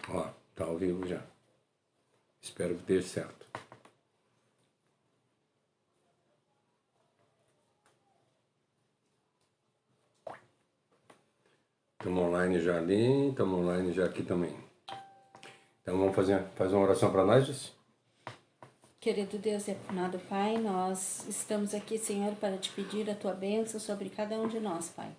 Ó, tá ao vivo já. Espero que dê certo. Estamos online já ali, estamos online já aqui também. Então vamos fazer uma oração para nós, Jússia? Querido Deus e amado Pai, nós estamos aqui, Senhor, para te pedir a tua bênção sobre cada um de nós, Pai.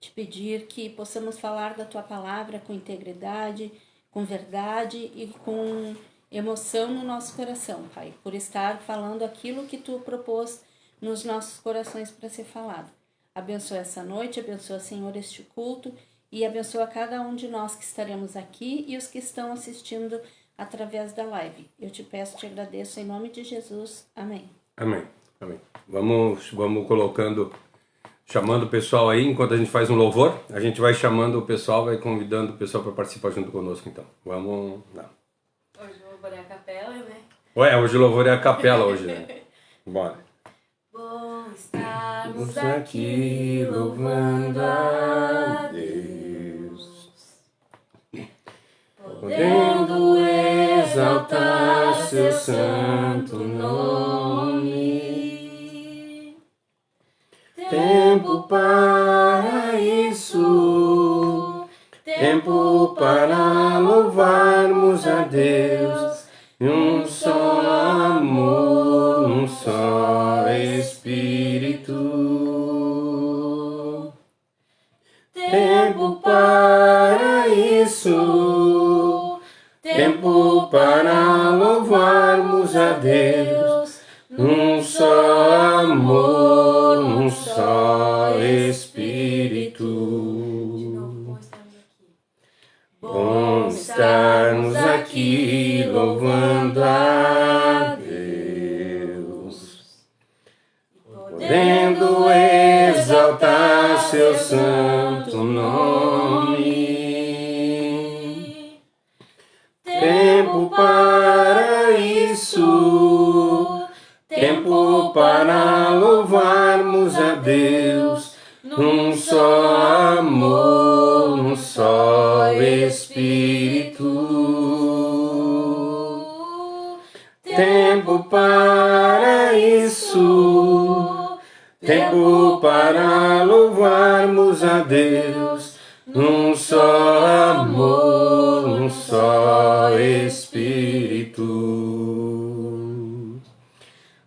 Te pedir que possamos falar da tua palavra com integridade, com verdade e com emoção no nosso coração, Pai, por estar falando aquilo que tu propôs nos nossos corações para ser falado. Abençoa essa noite, abençoa, Senhor, este culto e abençoa cada um de nós que estaremos aqui e os que estão assistindo através da live. Eu te peço, te agradeço em nome de Jesus. Amém. Amém. Amém. Vamos chamando o pessoal aí, enquanto a gente faz um louvor, a gente vai chamando o pessoal, vai convidando o pessoal para participar junto conosco, então. Vamos lá. Hoje o louvor é a capela, né? Ué, hoje o louvor é a capela hoje, né? Bora. Bom estarmos aqui louvando a Deus, podendo exaltar seu santo nome. Tempo para isso, tempo para louvarmos a Deus, um só amor, um só Espírito. Tempo para isso, tempo para louvarmos a Deus, um só amor, um só Espírito. Bom estarmos aqui louvando a Deus, podendo exaltar seu santo nome. Tempo para isso, tempo para louvarmos a Deus, num só amor, num só Espírito. Tempo para isso, tempo para louvarmos a Deus, num só amor, num só Espírito.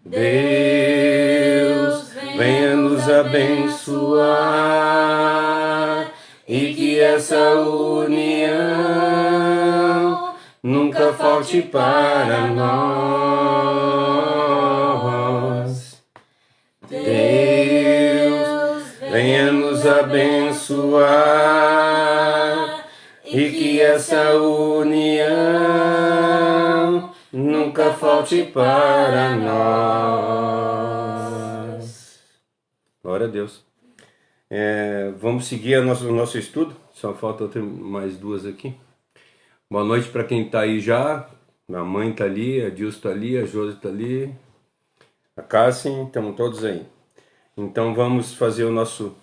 Deus, venha nos abençoar e que essa união nunca falte para nós. Deus, venha nos abençoar e que essa união nunca falte para nós. Glória a Deus. Vamos seguir o nosso estudo. Só falta mais duas aqui. Boa noite para quem está aí já. A mãe está ali, a Dilson está ali, a Josi está ali, a Cassim, estamos todos aí. Então vamos fazer o nosso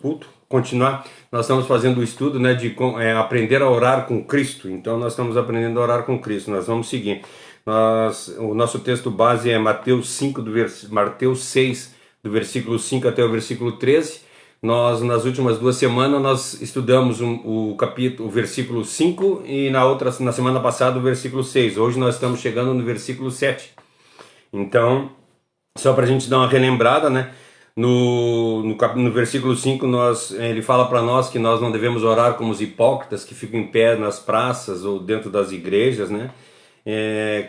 culto, continuar. Nós estamos fazendo o estudo, né, de aprender a orar com Cristo. Então nós estamos aprendendo a orar com Cristo. Nós vamos seguir. O nosso texto base é Mateus 6, do versículo 5 até o versículo 13. Nas últimas 2 semanas, nós estudamos o versículo 5 e na semana passada o versículo 6. Hoje nós estamos chegando no versículo 7. Então, só para a gente dar uma relembrada, né? No versículo 5, ele fala para nós que nós não devemos orar como os hipócritas que ficam em pé nas praças ou dentro das igrejas, né?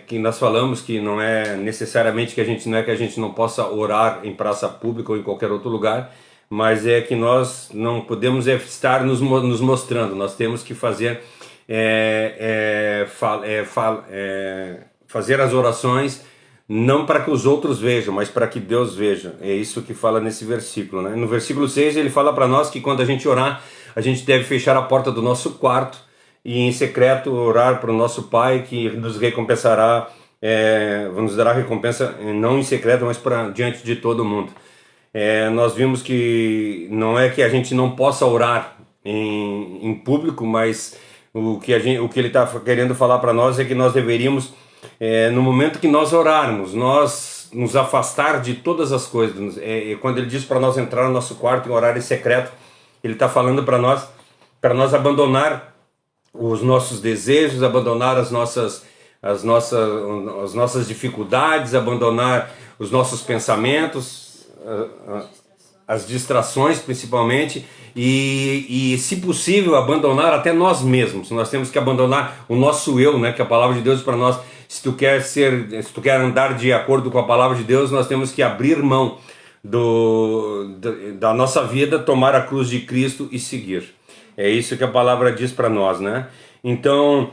Que nós falamos que não é necessariamente que a gente não possa orar em praça pública ou em qualquer outro lugar, mas é que nós não podemos estar nos mostrando. Nós temos que fazer fazer as orações não para que os outros vejam, mas para que Deus veja. É isso que fala nesse versículo, né? No versículo 6 ele fala para nós que quando a gente orar, a gente deve fechar a porta do nosso quarto e em secreto orar para o nosso Pai, que nos recompensará, nos dará recompensa não em secreto, mas diante de todo mundo. Nós vimos que não é que a gente não possa orar em público, mas O que ele está querendo falar para nós é que nós deveríamos, no momento que nós orarmos, nós nos afastar de todas as coisas. Quando ele diz para nós entrar no nosso quarto e orar em secreto, ele está falando para nós abandonar os nossos desejos, abandonar as nossas dificuldades, abandonar os nossos pensamentos, as distrações principalmente, e se possível abandonar até nós mesmos. Nós temos que abandonar o nosso eu, né? Que a palavra de Deus para nós, se tu quer andar de acordo com a palavra de Deus, nós temos que abrir mão da nossa vida, tomar a cruz de Cristo e seguir. É isso que a palavra diz para nós, né? Então,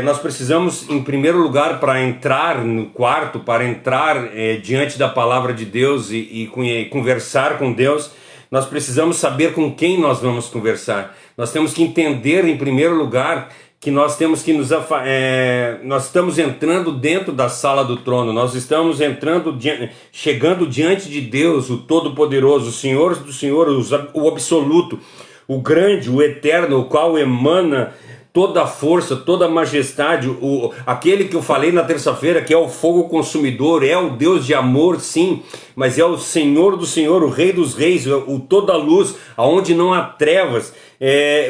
nós precisamos, em primeiro lugar, para entrar no quarto, para entrar diante da palavra de Deus e conversar com Deus, nós precisamos saber com quem nós vamos conversar. Nós temos que entender, em primeiro lugar, que nós temos que nós estamos entrando dentro da sala do trono, nós estamos chegando diante de Deus, o Todo-Poderoso, o Senhor do Senhor, o Absoluto, o Grande, o Eterno, o qual emana toda a força, toda a majestade, aquele que eu falei na terça-feira, que é o fogo consumidor, é o Deus de amor, sim, mas é o Senhor do Senhor, o Rei dos Reis, o toda a luz, aonde não há trevas,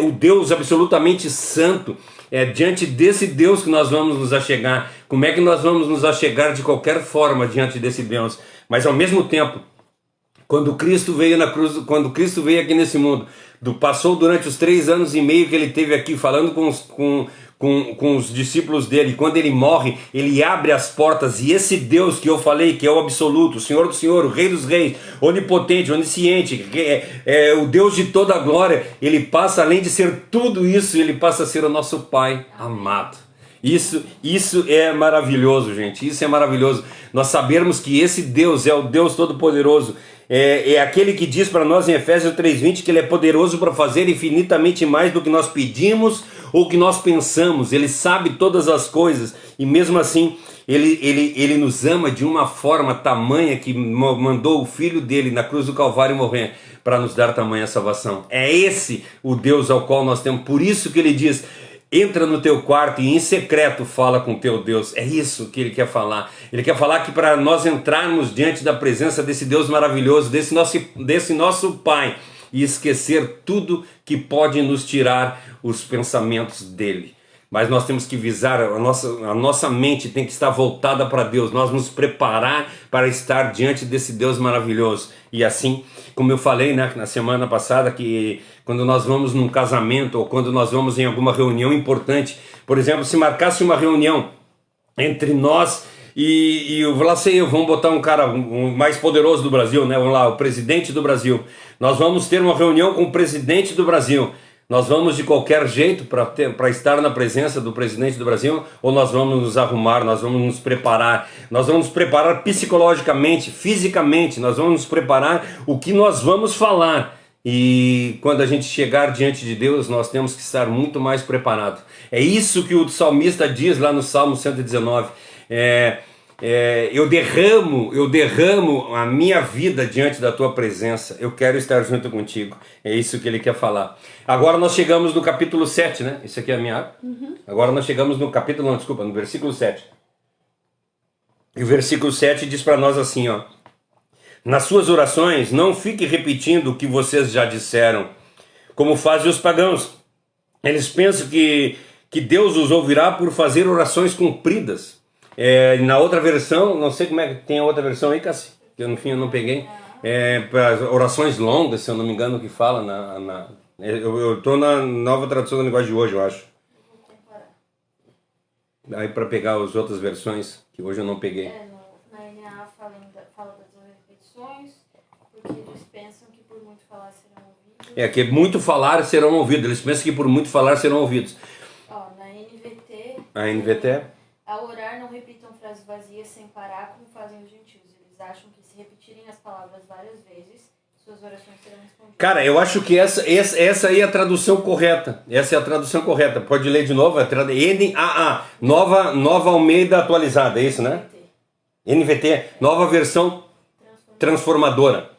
o Deus absolutamente santo. É diante desse Deus que nós vamos nos achegar. Como é que nós vamos nos achegar de qualquer forma diante desse Deus? Mas ao mesmo tempo, quando Cristo veio na cruz, quando Cristo veio aqui nesse mundo, passou durante os 3 anos e meio que ele teve aqui falando com os discípulos dele, quando ele morre, ele abre as portas, e esse Deus que eu falei, que é o absoluto, o Senhor do Senhor, o Rei dos Reis, onipotente, onisciente, o Deus de toda a glória, ele passa, além de ser tudo isso, ele passa a ser o nosso Pai amado. Isso é maravilhoso, gente, isso é maravilhoso, nós sabermos que esse Deus é o Deus Todo-Poderoso, é aquele que diz para nós em Efésios 3:20 que ele é poderoso para fazer infinitamente mais do que nós pedimos ou que nós pensamos. Ele sabe todas as coisas e mesmo assim ele nos ama de uma forma tamanha que mandou o Filho dele na cruz do Calvário morrer para nos dar tamanha salvação. É esse o Deus ao qual nós temos. Por isso que ele diz: entra no teu quarto e em secreto fala com teu Deus. É isso que ele quer falar. Ele quer falar que para nós entrarmos diante da presença desse Deus maravilhoso, desse nosso Pai, e esquecer tudo que pode nos tirar os pensamentos dele. Mas nós temos que visar, a nossa mente tem que estar voltada para Deus, nós nos preparar para estar diante desse Deus maravilhoso. E assim, como eu falei, né, na semana passada, que quando nós vamos num casamento ou quando nós vamos em alguma reunião importante, por exemplo, se marcasse uma reunião entre nós e vamos botar um cara mais poderoso do Brasil, né? Vamos lá, o presidente do Brasil. Nós vamos ter uma reunião com o presidente do Brasil. Nós vamos de qualquer jeito para estar na presença do presidente do Brasil, ou nós vamos nos arrumar, nós vamos nos preparar psicologicamente, fisicamente, nós vamos nos preparar o que nós vamos falar. E quando a gente chegar diante de Deus, nós temos que estar muito mais preparados. É isso que o salmista diz lá no Salmo 119. Eu derramo a minha vida diante da tua presença, eu quero estar junto contigo. É isso que ele quer falar. Agora nós chegamos no capítulo 7, né? Isso aqui é a minha água. Agora nós chegamos no capítulo, não, desculpa, no versículo 7. E o versículo 7 diz para nós assim, ó: nas suas orações não fique repetindo o que vocês já disseram, como fazem os pagãos. Eles pensam que Deus os ouvirá por fazer orações compridas. Na outra versão, não sei como é que tem a outra versão aí, Cassi, que no fim eu não peguei, para orações longas, se eu não me engano, que fala eu estou na nova tradução da linguagem de hoje, eu acho. Aí para pegar as outras versões, que hoje eu não peguei. Na NA fala das repetições, porque eles pensam que por muito falar serão ouvidos. Que muito falar serão ouvidos, eles pensam que por muito falar serão ouvidos. Na NVT... A NVT... Ao orar, não repitam frases vazias sem parar, como fazem os gentios. Eles acham que se repetirem as palavras várias vezes, suas orações serão respondidas. Cara, eu acho que essa aí é a tradução correta. Essa é a tradução correta. Pode ler de novo? NAA, Nova Almeida atualizada, é isso, né? NVT, nova versão transformadora.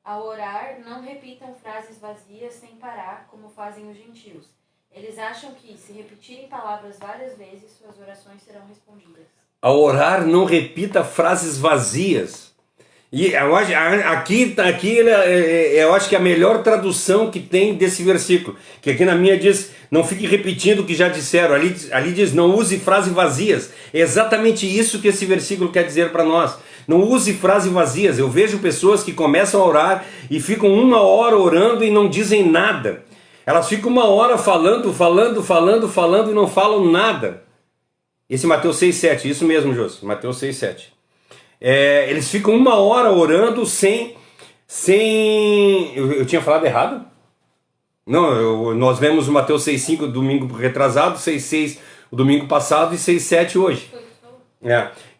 Ao orar, não repitam frases vazias sem parar, como fazem os gentios. Eles acham que se repetirem palavras várias vezes, suas orações serão respondidas. Ao orar, não repita frases vazias. E eu acho, aqui eu acho que a melhor tradução que tem desse versículo, que aqui na minha diz, não fique repetindo o que já disseram, ali diz, não use frases vazias. É exatamente isso que esse versículo quer dizer para nós. Não use frases vazias. Eu vejo pessoas que começam a orar e ficam 1 hora orando e não dizem nada. Elas ficam 1 hora falando e não falam nada. Esse Mateus 6,7, isso mesmo, José, Mateus 6,7. Eles ficam 1 hora orando sem... Eu tinha falado errado? Não, nós vemos o Mateus 6,5 domingo retrasado, 6,6 o domingo passado e 6,7 hoje.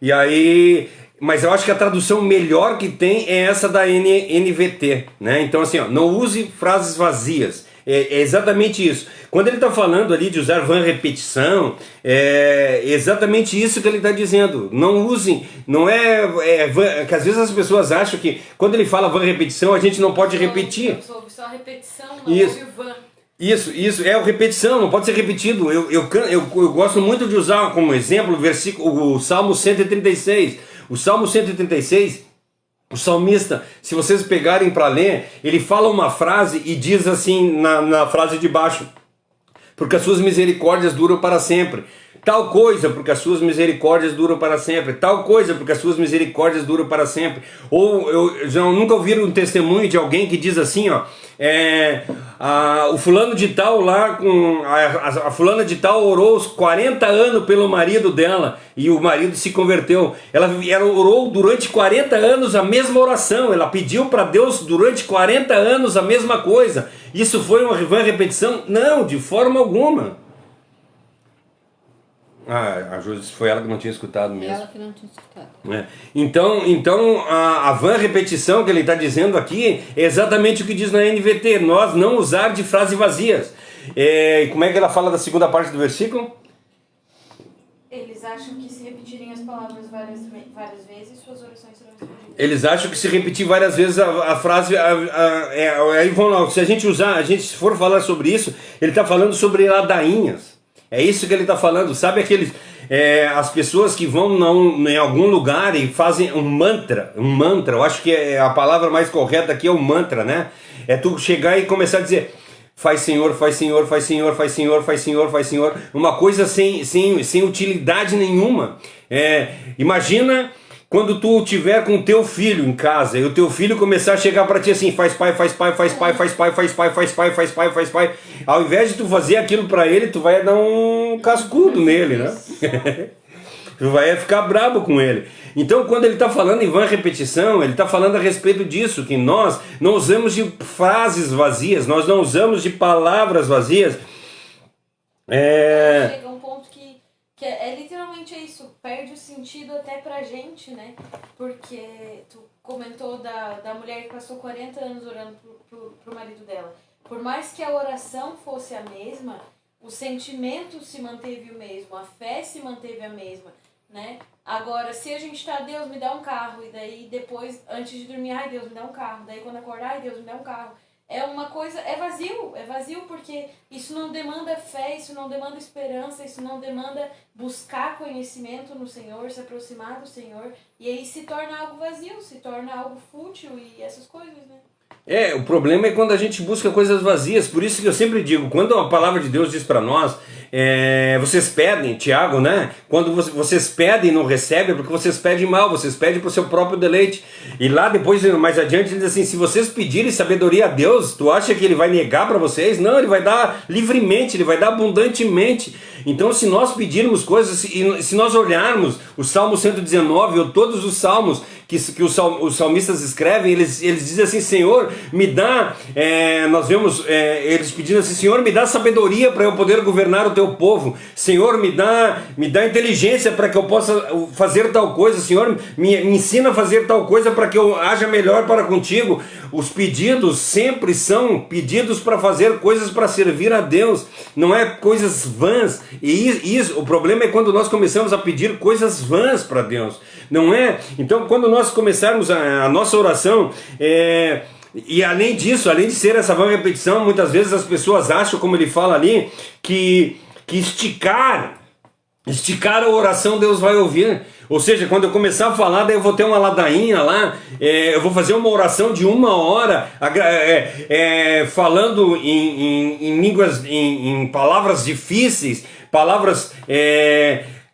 E aí... Mas eu acho que a tradução melhor que tem é essa da NVT, né? Então assim, ó, não use frases vazias. É exatamente isso. Quando ele está falando ali de usar van repetição, é exatamente isso que ele está dizendo. Não usem, não que às vezes as pessoas acham que quando ele fala van repetição a gente não pode repetir. Só repetição, não isso. ouve van. Isso, é o repetição, não pode ser repetido. Eu gosto muito de usar como exemplo o Salmo 136. O Salmo 136, o salmista, se vocês pegarem para ler, ele fala uma frase e diz assim na frase de baixo: porque as suas misericórdias duram para sempre. Tal coisa, porque as suas misericórdias duram para sempre. Tal coisa, porque as suas misericórdias duram para sempre. Ou eu já nunca ouvi um testemunho de alguém que diz assim, ó, o fulano de tal lá, a fulana de tal orou os 40 anos pelo marido dela e o marido se converteu. Ela orou durante 40 anos a mesma oração. Ela pediu para Deus durante 40 anos a mesma coisa. Isso foi uma repetição? Não, de forma alguma. A Josi, foi ela que não tinha escutado mesmo. Ela que não tinha escutado. Então a van repetição que ele está dizendo aqui é exatamente o que diz na NVT. Nós não usar de frases vazias. Como é que ela fala da segunda parte do versículo? Eles acham que se repetirem as palavras várias vezes, suas orações serão respondidas. Eles acham que se repetir várias vezes a frase... aí vão lá, se a gente for falar sobre isso, ele está falando sobre ladainhas. É isso que ele está falando, sabe aqueles... as pessoas que vão em algum lugar e fazem um mantra, eu acho que a palavra mais correta aqui é o mantra, né? É tu chegar e começar a dizer, faz Senhor, faz Senhor, faz Senhor, faz Senhor, faz Senhor, faz Senhor, uma coisa sem utilidade nenhuma. Imagina... Quando tu tiver com o teu filho em casa e o teu filho começar a chegar para ti assim, faz pai, faz pai, faz pai, faz pai, faz pai, faz pai, faz pai, faz pai, ao invés de tu fazer aquilo para ele, tu vai dar um cascudo nele, né? Tu vai ficar brabo com ele. Então, quando ele está falando em van repetição, ele está falando a respeito disso, que nós não usamos de frases vazias, nós não usamos de palavras vazias. Chega um ponto que é literalmente isso, perde o sentido até pra gente, né? Porque tu comentou da mulher que passou 40 anos orando pro marido dela. Por mais que a oração fosse a mesma, o sentimento se manteve o mesmo, a fé se manteve a mesma, né? Agora, se a gente tá, Deus me dá um carro, e daí depois, antes de dormir, ai Deus me dá um carro, daí quando acordar, ai Deus me dá um carro. É uma coisa, é vazio porque isso não demanda fé, isso não demanda esperança, isso não demanda buscar conhecimento no Senhor, se aproximar do Senhor, e aí se torna algo vazio, se torna algo fútil e essas coisas, né? O problema é quando a gente busca coisas vazias, por isso que eu sempre digo, quando a palavra de Deus diz para nós, vocês pedem, Tiago, né? Quando vocês pedem e não recebem, é porque vocês pedem mal, vocês pedem para o seu próprio deleite. E lá depois, mais adiante, ele diz assim, se vocês pedirem sabedoria a Deus, tu acha que ele vai negar para vocês? Não, ele vai dar livremente, ele vai dar abundantemente. Então, se nós pedirmos coisas, se nós olharmos o Salmo 119 ou todos os salmos que os salmistas escrevem, eles dizem assim, Senhor, me dá, nós vemos eles pedindo assim, Senhor, me dá sabedoria para eu poder governar o teu povo, Senhor, me dá inteligência para que eu possa fazer tal coisa, Senhor, me ensina a fazer tal coisa para que eu haja melhor para contigo. Os pedidos sempre são pedidos para fazer coisas para servir a Deus, não é coisas vãs. E o problema é quando nós começamos a pedir coisas vãs para Deus, não é? Então, quando nós começarmos a nossa oração, E além disso, além de ser essa vã repetição, muitas vezes as pessoas acham, como ele fala ali, que esticar a oração Deus vai ouvir. Ou seja, quando eu começar a falar, daí eu vou ter uma ladainha lá, eu vou fazer uma oração de 1 hora, falando em línguas, em palavras difíceis, palavras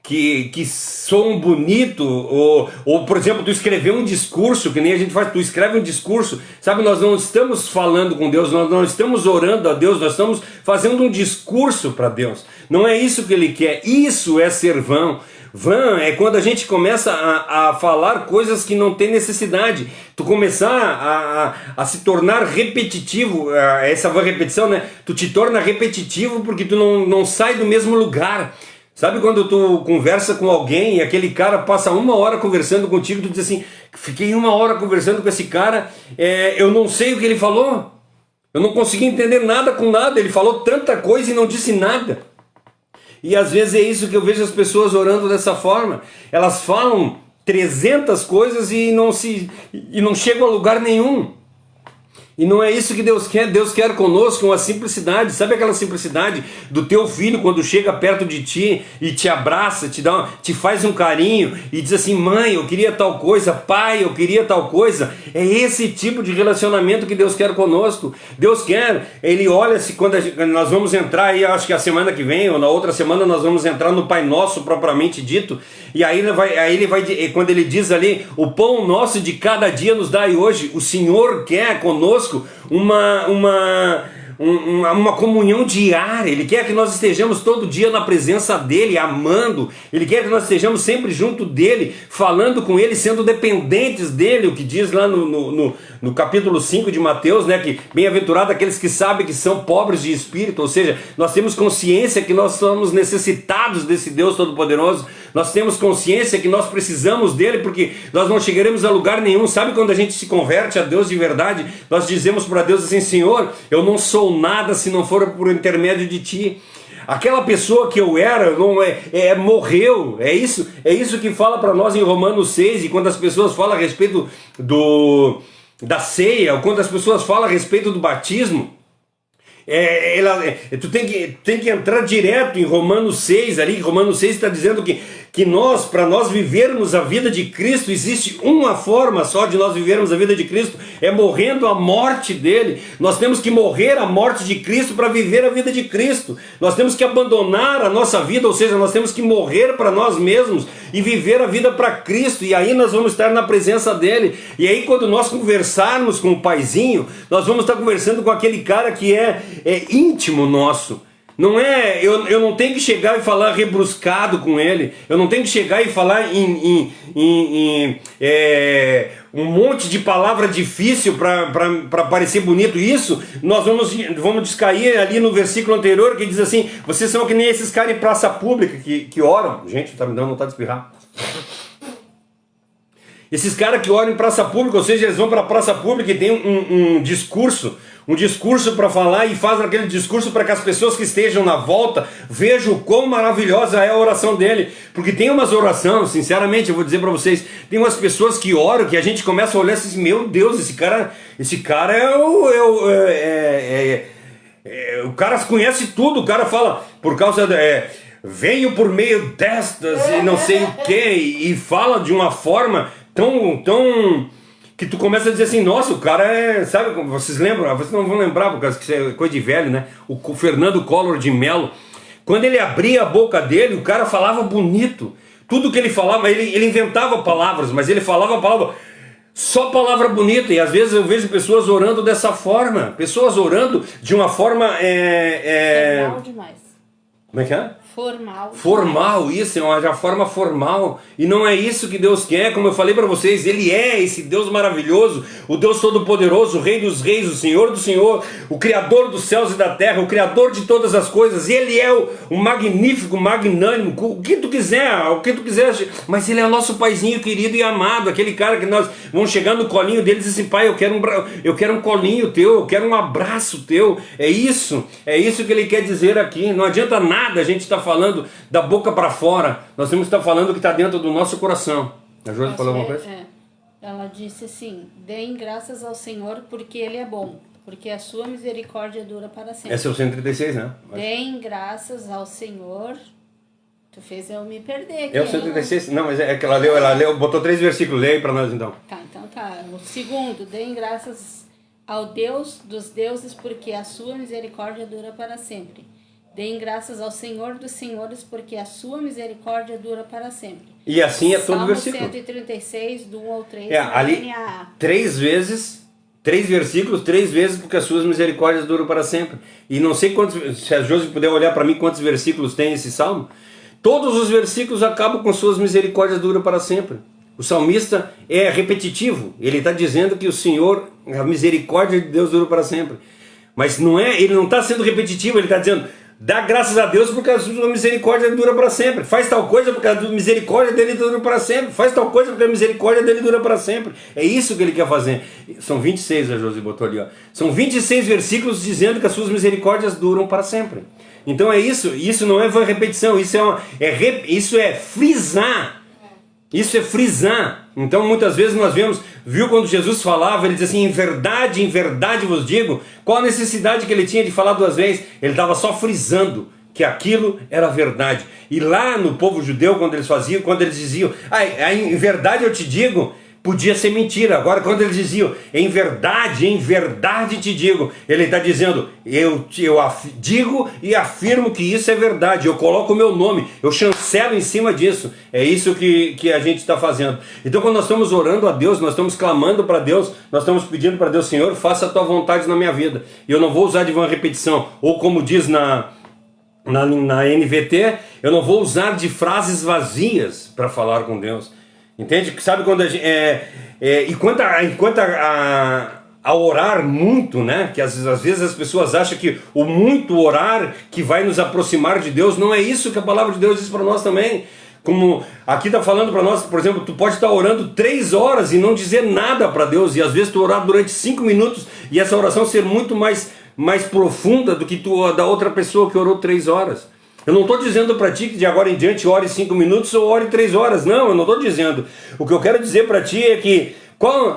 que soam bonito, ou por exemplo, tu escrever um discurso, que nem a gente faz, tu escreve um discurso, sabe, nós não estamos falando com Deus, nós não estamos orando a Deus, nós estamos fazendo um discurso para Deus. Não é isso que Ele quer, isso é ser vão. Vã é quando a gente começa a falar coisas que não tem necessidade. Tu começar a se tornar repetitivo, essa vã repetição, né? Tu te torna repetitivo porque tu não sai do mesmo lugar. Sabe quando tu conversa com alguém e aquele cara passa 1 hora conversando contigo, tu diz assim, fiquei 1 hora conversando com esse cara, eu não sei o que ele falou. Eu não consegui entender nada com nada, ele falou tanta coisa e não disse nada. E às vezes é isso que eu vejo as pessoas orando dessa forma. Elas falam 300 coisas e não chegam a lugar nenhum. E não é isso que Deus quer. Deus quer conosco uma simplicidade. Sabe aquela simplicidade do teu filho quando chega perto de ti e te abraça, te faz um carinho e diz assim, mãe, eu queria tal coisa, pai, eu queria tal coisa. É esse tipo de relacionamento que Deus quer conosco. Deus quer, Ele olha se quando nós vamos entrar aí, acho que a semana que vem ou na outra semana nós vamos entrar no Pai Nosso propriamente dito. E aí ele vai, quando ele diz ali, o pão nosso de cada dia nos dai hoje. O Senhor quer conosco uma comunhão diária. Ele quer que nós estejamos todo dia na presença dele, amando. Ele quer que nós estejamos sempre junto dele, falando com ele, sendo dependentes dele, o que diz lá no capítulo 5 de Mateus, né, que bem-aventurado aqueles que sabem que são pobres de espírito. Ou seja, nós temos consciência que nós somos necessitados desse Deus Todo-Poderoso. Nós temos consciência que nós precisamos dele, porque nós não chegaremos a lugar nenhum. Sabe quando a gente se converte a Deus de verdade, nós dizemos para Deus assim, Senhor, eu não sou nada se não for por intermédio de ti. Aquela pessoa que eu era morreu. É isso que fala para nós em Romanos 6. E quando as pessoas falam a respeito da ceia, ou quando as pessoas falam a respeito do batismo, tu tem que entrar direto em Romanos 6 ali. Romanos 6 está dizendo que para nós vivermos a vida de Cristo, existe uma forma só de nós vivermos a vida de Cristo, é morrendo a morte dele. Nós temos que morrer a morte de Cristo para viver a vida de Cristo. Nós temos que abandonar a nossa vida, ou seja, nós temos que morrer para nós mesmos e viver a vida para Cristo, e aí nós vamos estar na presença dele. E aí quando nós conversarmos com o Paizinho, nós vamos estar conversando com aquele cara que é íntimo nosso. Não é, eu não tenho que chegar e falar rebruscado com ele, eu não tenho que chegar e falar um monte de palavra difícil para parecer bonito. Isso nós vamos descair ali no versículo anterior, que diz assim, vocês são que nem esses caras em praça pública que oram. Gente, tá me dando vontade de espirrar. Esses caras que oram em praça pública, ou seja, eles vão para a praça pública e tem um discurso para falar, e fazem aquele discurso para que as pessoas que estejam na volta vejam o quão maravilhosa é a oração dele. Porque tem umas orações, sinceramente, eu vou dizer para vocês, tem umas pessoas que oram, que a gente começa a olhar assim, meu Deus, esse cara o cara conhece tudo, o cara fala por causa venho por meio destas e não sei o que, e fala de uma forma tão que tu começa a dizer assim, nossa, o cara sabe, vocês lembram? Vocês não vão lembrar, porque isso é coisa de velho, né? O Fernando Collor de Mello, quando ele abria a boca dele, o cara falava bonito. Tudo que ele falava, ele inventava palavras, mas ele falava palavra, só palavra bonita. E às vezes eu vejo pessoas orando dessa forma, pessoas orando de uma forma Formal demais. Como é que é? Formal, isso é uma forma formal, e não é isso que Deus quer. Como eu falei para vocês, Ele é esse Deus maravilhoso, o Deus Todo-Poderoso, o Rei dos Reis, o Senhor do Senhor, o Criador dos céus e da terra, o Criador de todas as coisas. Ele é o magnífico, magnânimo, o que tu quiser, mas Ele é o nosso Paizinho querido e amado, aquele cara que nós vamos chegar no colinho dele e dizer assim, Pai, eu quero um colinho teu, eu quero um abraço teu. É isso que Ele quer dizer aqui. Não adianta nada a gente estar falando da boca para fora, nós temos que estar falando o que está dentro do nosso coração. A Joana falou alguma coisa? Ela disse assim: deem graças ao Senhor porque Ele é bom, porque a sua misericórdia dura para sempre. Esse é o 136, né? Deem graças ao Senhor. Tu fez eu me perder aqui. É o 136? Não, mas é que ela leu, botou 3 versículos, leia aí para nós então. Tá, então tá. O segundo, deem graças ao Deus dos deuses, porque a sua misericórdia dura para sempre. Deem graças ao Senhor dos senhores, porque a sua misericórdia dura para sempre. E assim é todo Salmo versículo. 136, do 1 ao 3. Ali, NAA. 3 vezes, 3 versículos, 3 vezes, porque as suas misericórdias duram para sempre. E não sei quantos, se a Josi puder olhar para mim quantos versículos tem esse salmo, todos os versículos acabam com suas misericórdias duram para sempre. O salmista é repetitivo, ele está dizendo que o Senhor, a misericórdia de Deus dura para sempre. Mas não é, ele não está sendo repetitivo, ele está dizendo, dá graças a Deus porque a sua misericórdia dura para sempre. Faz tal coisa porque a misericórdia dele dura para sempre. Faz tal coisa porque a misericórdia dele dura para sempre. É isso que ele quer fazer. São 26, a Josi botou ali, ó. São 26 versículos dizendo que as suas misericórdias duram para sempre. Então é isso não é repetição, isso é frisar. Isso é frisar. Então muitas vezes nós viu quando Jesus falava, ele dizia assim, em verdade vos digo. Qual a necessidade que ele tinha de falar 2 vezes? Ele estava só frisando que aquilo era verdade. E lá no povo judeu, quando eles diziam, em verdade eu te digo, podia ser mentira. Agora quando eles diziam, em verdade te digo, ele está dizendo, eu digo e afirmo que isso é verdade, eu coloco o meu nome, eu chancelo em cima disso. É isso que a gente está fazendo. Então quando nós estamos orando a Deus, nós estamos clamando para Deus, nós estamos pedindo para Deus, Senhor, faça a tua vontade na minha vida. E eu não vou usar de uma repetição, ou como diz na NVT, eu não vou usar de frases vazias para falar com Deus. Entende? Sabe quando a gente... enquanto a orar muito, né? Que às vezes as pessoas acham que o muito orar que vai nos aproximar de Deus, não é isso que a palavra de Deus diz para nós também. Como aqui está falando para nós, por exemplo, tu pode estar orando 3 horas e não dizer nada para Deus, e às vezes tu orar durante 5 minutos e essa oração ser muito mais profunda do que da outra pessoa que orou 3 horas. Eu não estou dizendo para ti que de agora em diante ore 5 minutos ou ore 3 horas. Não, eu não estou dizendo. O que eu quero dizer para ti é que...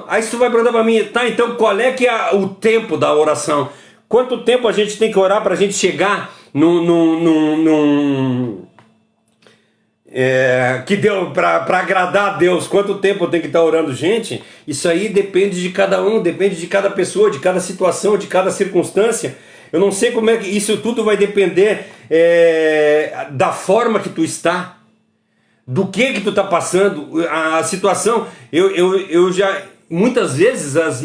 Aí tu vai perguntar para mim, tá, então qual é que é o tempo da oração? Quanto tempo a gente tem que orar para a gente chegar que deu para agradar a Deus? Quanto tempo tem que estar orando? Gente, isso aí depende de cada um, depende de cada pessoa, de cada situação, de cada circunstância. Eu não sei como é que isso tudo vai depender da forma que tu está, do que tu está passando, a situação. Eu já, muitas vezes, as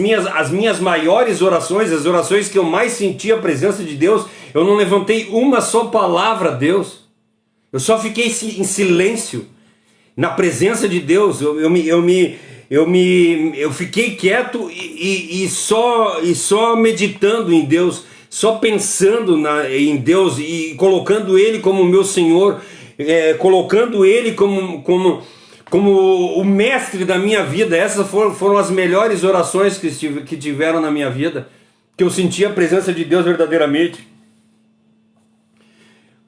minhas maiores orações, as orações que eu mais senti a presença de Deus, eu não levantei uma só palavra a Deus. Eu só fiquei em silêncio, na presença de Deus. Eu fiquei quieto e só meditando em Deus, só pensando em Deus e colocando Ele como meu Senhor, colocando Ele como o mestre da minha vida. Essas foram as melhores orações que tiveram na minha vida, que eu senti a presença de Deus verdadeiramente.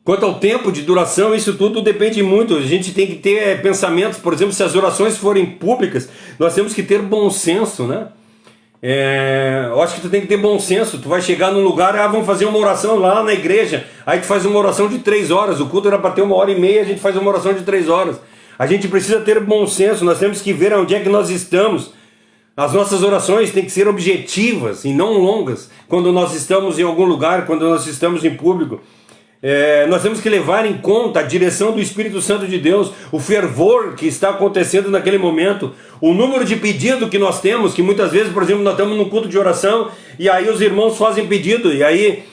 Quanto ao tempo de duração, isso tudo depende muito. A gente tem que ter pensamentos, por exemplo, se as orações forem públicas, nós temos que ter bom senso, né? Eu acho que tu tem que ter bom senso. Tu vai chegar num lugar, vamos fazer uma oração lá na igreja, aí tu faz uma oração de 3 horas, o culto era para ter 1h30, a gente faz uma oração de 3 horas. A gente precisa ter bom senso, nós temos que ver onde é que nós estamos. As nossas orações têm que ser objetivas e não longas. Quando nós estamos em algum lugar, quando nós estamos em público, nós temos que levar em conta a direção do Espírito Santo de Deus, o fervor que está acontecendo naquele momento, o número de pedido que nós temos, que muitas vezes, por exemplo, nós estamos num culto de oração e aí os irmãos fazem pedido, e aí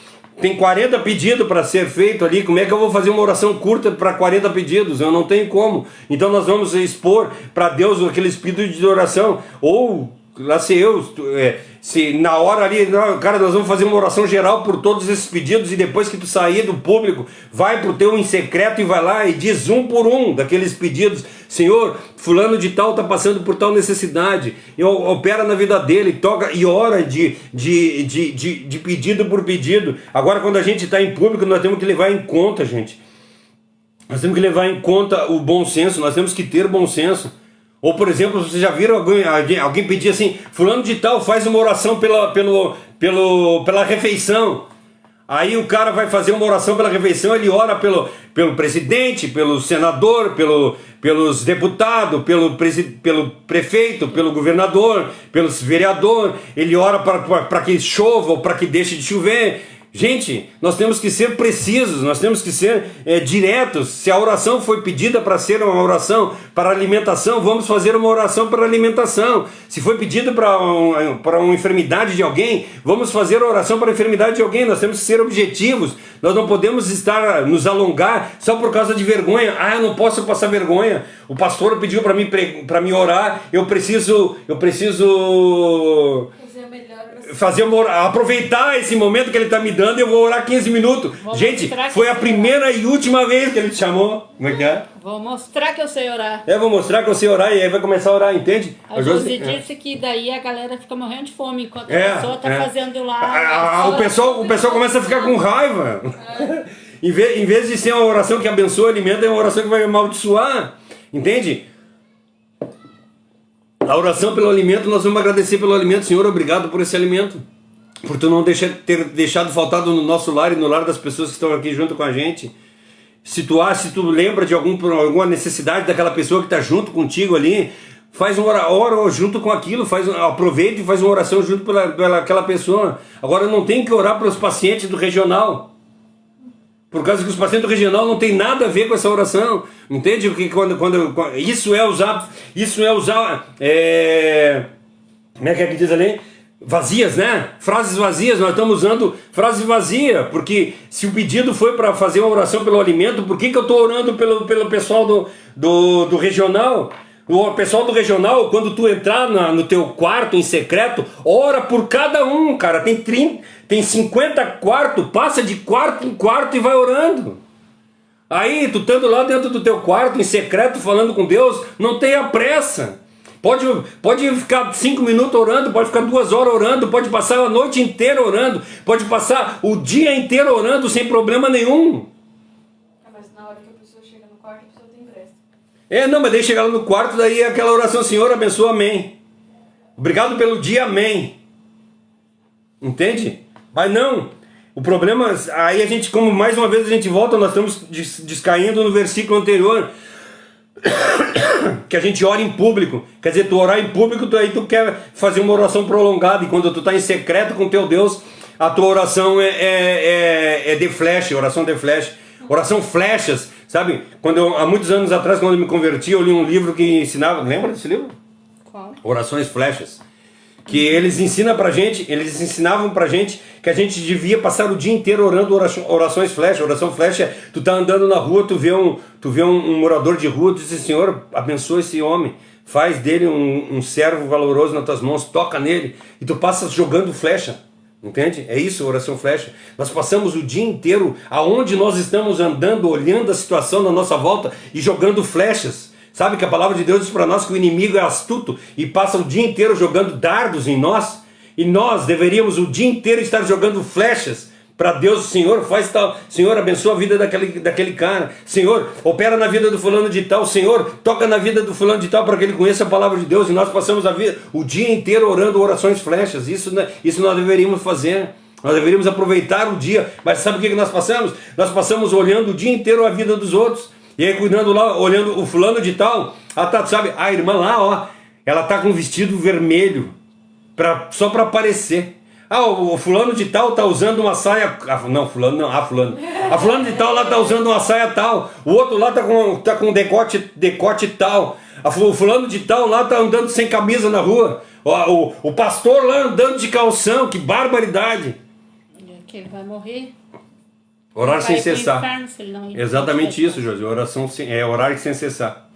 tem 40 pedidos para ser feito ali. Como é que eu vou fazer uma oração curta para 40 pedidos? Eu não tenho como. Então nós vamos expor para Deus aqueles pedidos de oração, ou lá se na hora ali, cara, nós vamos fazer uma oração geral por todos esses pedidos, e depois que tu sair do público, vai pro teu em secreto e vai lá e diz um por um daqueles pedidos. Senhor, fulano de tal está passando por tal necessidade, opera na vida dele, toca e ora de pedido por pedido. Agora, quando a gente está em público, nós temos que levar em conta, gente. Nós temos que levar em conta o bom senso, nós temos que ter bom senso. Ou, por exemplo, vocês já viram alguém pedir assim, fulano de tal faz uma oração pela refeição. Aí o cara vai fazer uma oração pela refeição, ele ora pelo presidente, pelo senador, pelos deputados, pelo prefeito, pelo governador, pelos vereador, ele ora para que chova ou para que deixe de chover. Gente, nós temos que ser precisos, nós temos que ser diretos. Se a oração foi pedida para ser uma oração para alimentação, vamos fazer uma oração para alimentação. Se foi pedido para uma enfermidade de alguém, vamos fazer a oração para a enfermidade de alguém. Nós temos que ser objetivos. Nós não podemos nos alongar só por causa de vergonha. Eu não posso passar vergonha. O pastor pediu para mim orar. Eu preciso aproveitar esse momento que ele está me dando, eu vou orar 15 minutos. Gente, foi a primeira e última vez que ele te chamou. Como é que é? Vou mostrar que eu sei orar. Vou mostrar que eu sei orar e aí vai começar a orar, entende? A Josi disse que daí a galera fica morrendo de fome enquanto a pessoa está fazendo lá. O pessoal começa a ficar com raiva. Em vez de ser uma oração que abençoa o alimento, é uma oração que vai amaldiçoar. Entende? A oração pelo alimento, nós vamos agradecer pelo alimento. Senhor, obrigado por esse alimento. Por tu não ter deixado faltado no nosso lar e no lar das pessoas que estão aqui junto com a gente. Se tu lembra de alguma necessidade daquela pessoa que está junto contigo ali, faz ora junto com aquilo, aproveita e faz uma oração junto pela aquela pessoa. Agora não tem que orar para os pacientes do regional. Por causa que os pacientes do regional não tem nada a ver com essa oração. Entende? Porque quando isso é usar, como é que diz ali? Vazias, né? Frases vazias. Nós estamos usando frase vazia, porque se o pedido foi para fazer uma oração pelo alimento, por que eu estou orando pelo pessoal do regional? O pessoal do regional, quando tu entrar no teu quarto em secreto, ora por cada um, cara. Tem 50 quartos, passa de quarto em quarto e vai orando. Aí, tu estando lá dentro do teu quarto em secreto falando com Deus, não tenha pressa. Pode ficar 5 minutos orando, pode ficar 2 horas orando, pode passar a noite inteira orando, pode passar o dia inteiro orando sem problema nenhum. Mas na hora que a pessoa chega no quarto, a pessoa tem pressa. Mas daí chega lá no quarto, daí é aquela oração, Senhor, abençoa, amém. Obrigado pelo dia, amém. Entende? Mas não, o problema, aí a gente, como mais uma vez a gente volta, nós estamos descaindo no versículo anterior, que a gente ora em público. Quer dizer, tu orar em público, tu quer fazer uma oração prolongada, e quando tu está em secreto com teu Deus, a tua oração é de flash, oração de flash, oração flechas, sabe? Há muitos anos atrás, quando eu me converti, eu li um livro que ensinava, lembra desse livro? Qual? Orações flechas. Que eles ensinavam pra gente que a gente devia passar o dia inteiro orando orações flecha. Oração flecha, tu tá andando na rua, tu vê um morador de rua, tu diz, Senhor, abençoa esse homem, faz dele um servo valoroso nas tuas mãos, toca nele, e tu passas jogando flecha. Entende? É isso, oração flecha. Nós passamos o dia inteiro aonde nós estamos andando, olhando a situação na nossa volta e jogando flechas. Sabe que a palavra de Deus diz para nós que o inimigo é astuto e passa o dia inteiro jogando dardos em nós, e nós deveríamos o dia inteiro estar jogando flechas para Deus. Senhor, faz tal, Senhor, abençoa a vida daquele cara, Senhor, opera na vida do fulano de tal, Senhor, toca na vida do fulano de tal para que ele conheça a palavra de Deus. E nós passamos o dia inteiro orando orações flechas. Isso nós deveríamos fazer. Nós deveríamos aproveitar o dia. Mas sabe o que nós passamos? Nós passamos olhando o dia inteiro a vida dos outros. E aí cuidando lá, olhando o fulano de tal, sabe, a irmã lá, ó, ela tá com um vestido vermelho, só para aparecer. O fulano de tal tá usando uma saia, fulano. A fulano de tal lá tá usando uma saia tal, o outro lá tá com decote tal, o fulano de tal lá tá andando sem camisa na rua, o pastor lá andando de calção, que barbaridade. Que ele vai morrer. Orar sem cessar. Exatamente isso, Josi. Oração é orar sem cessar.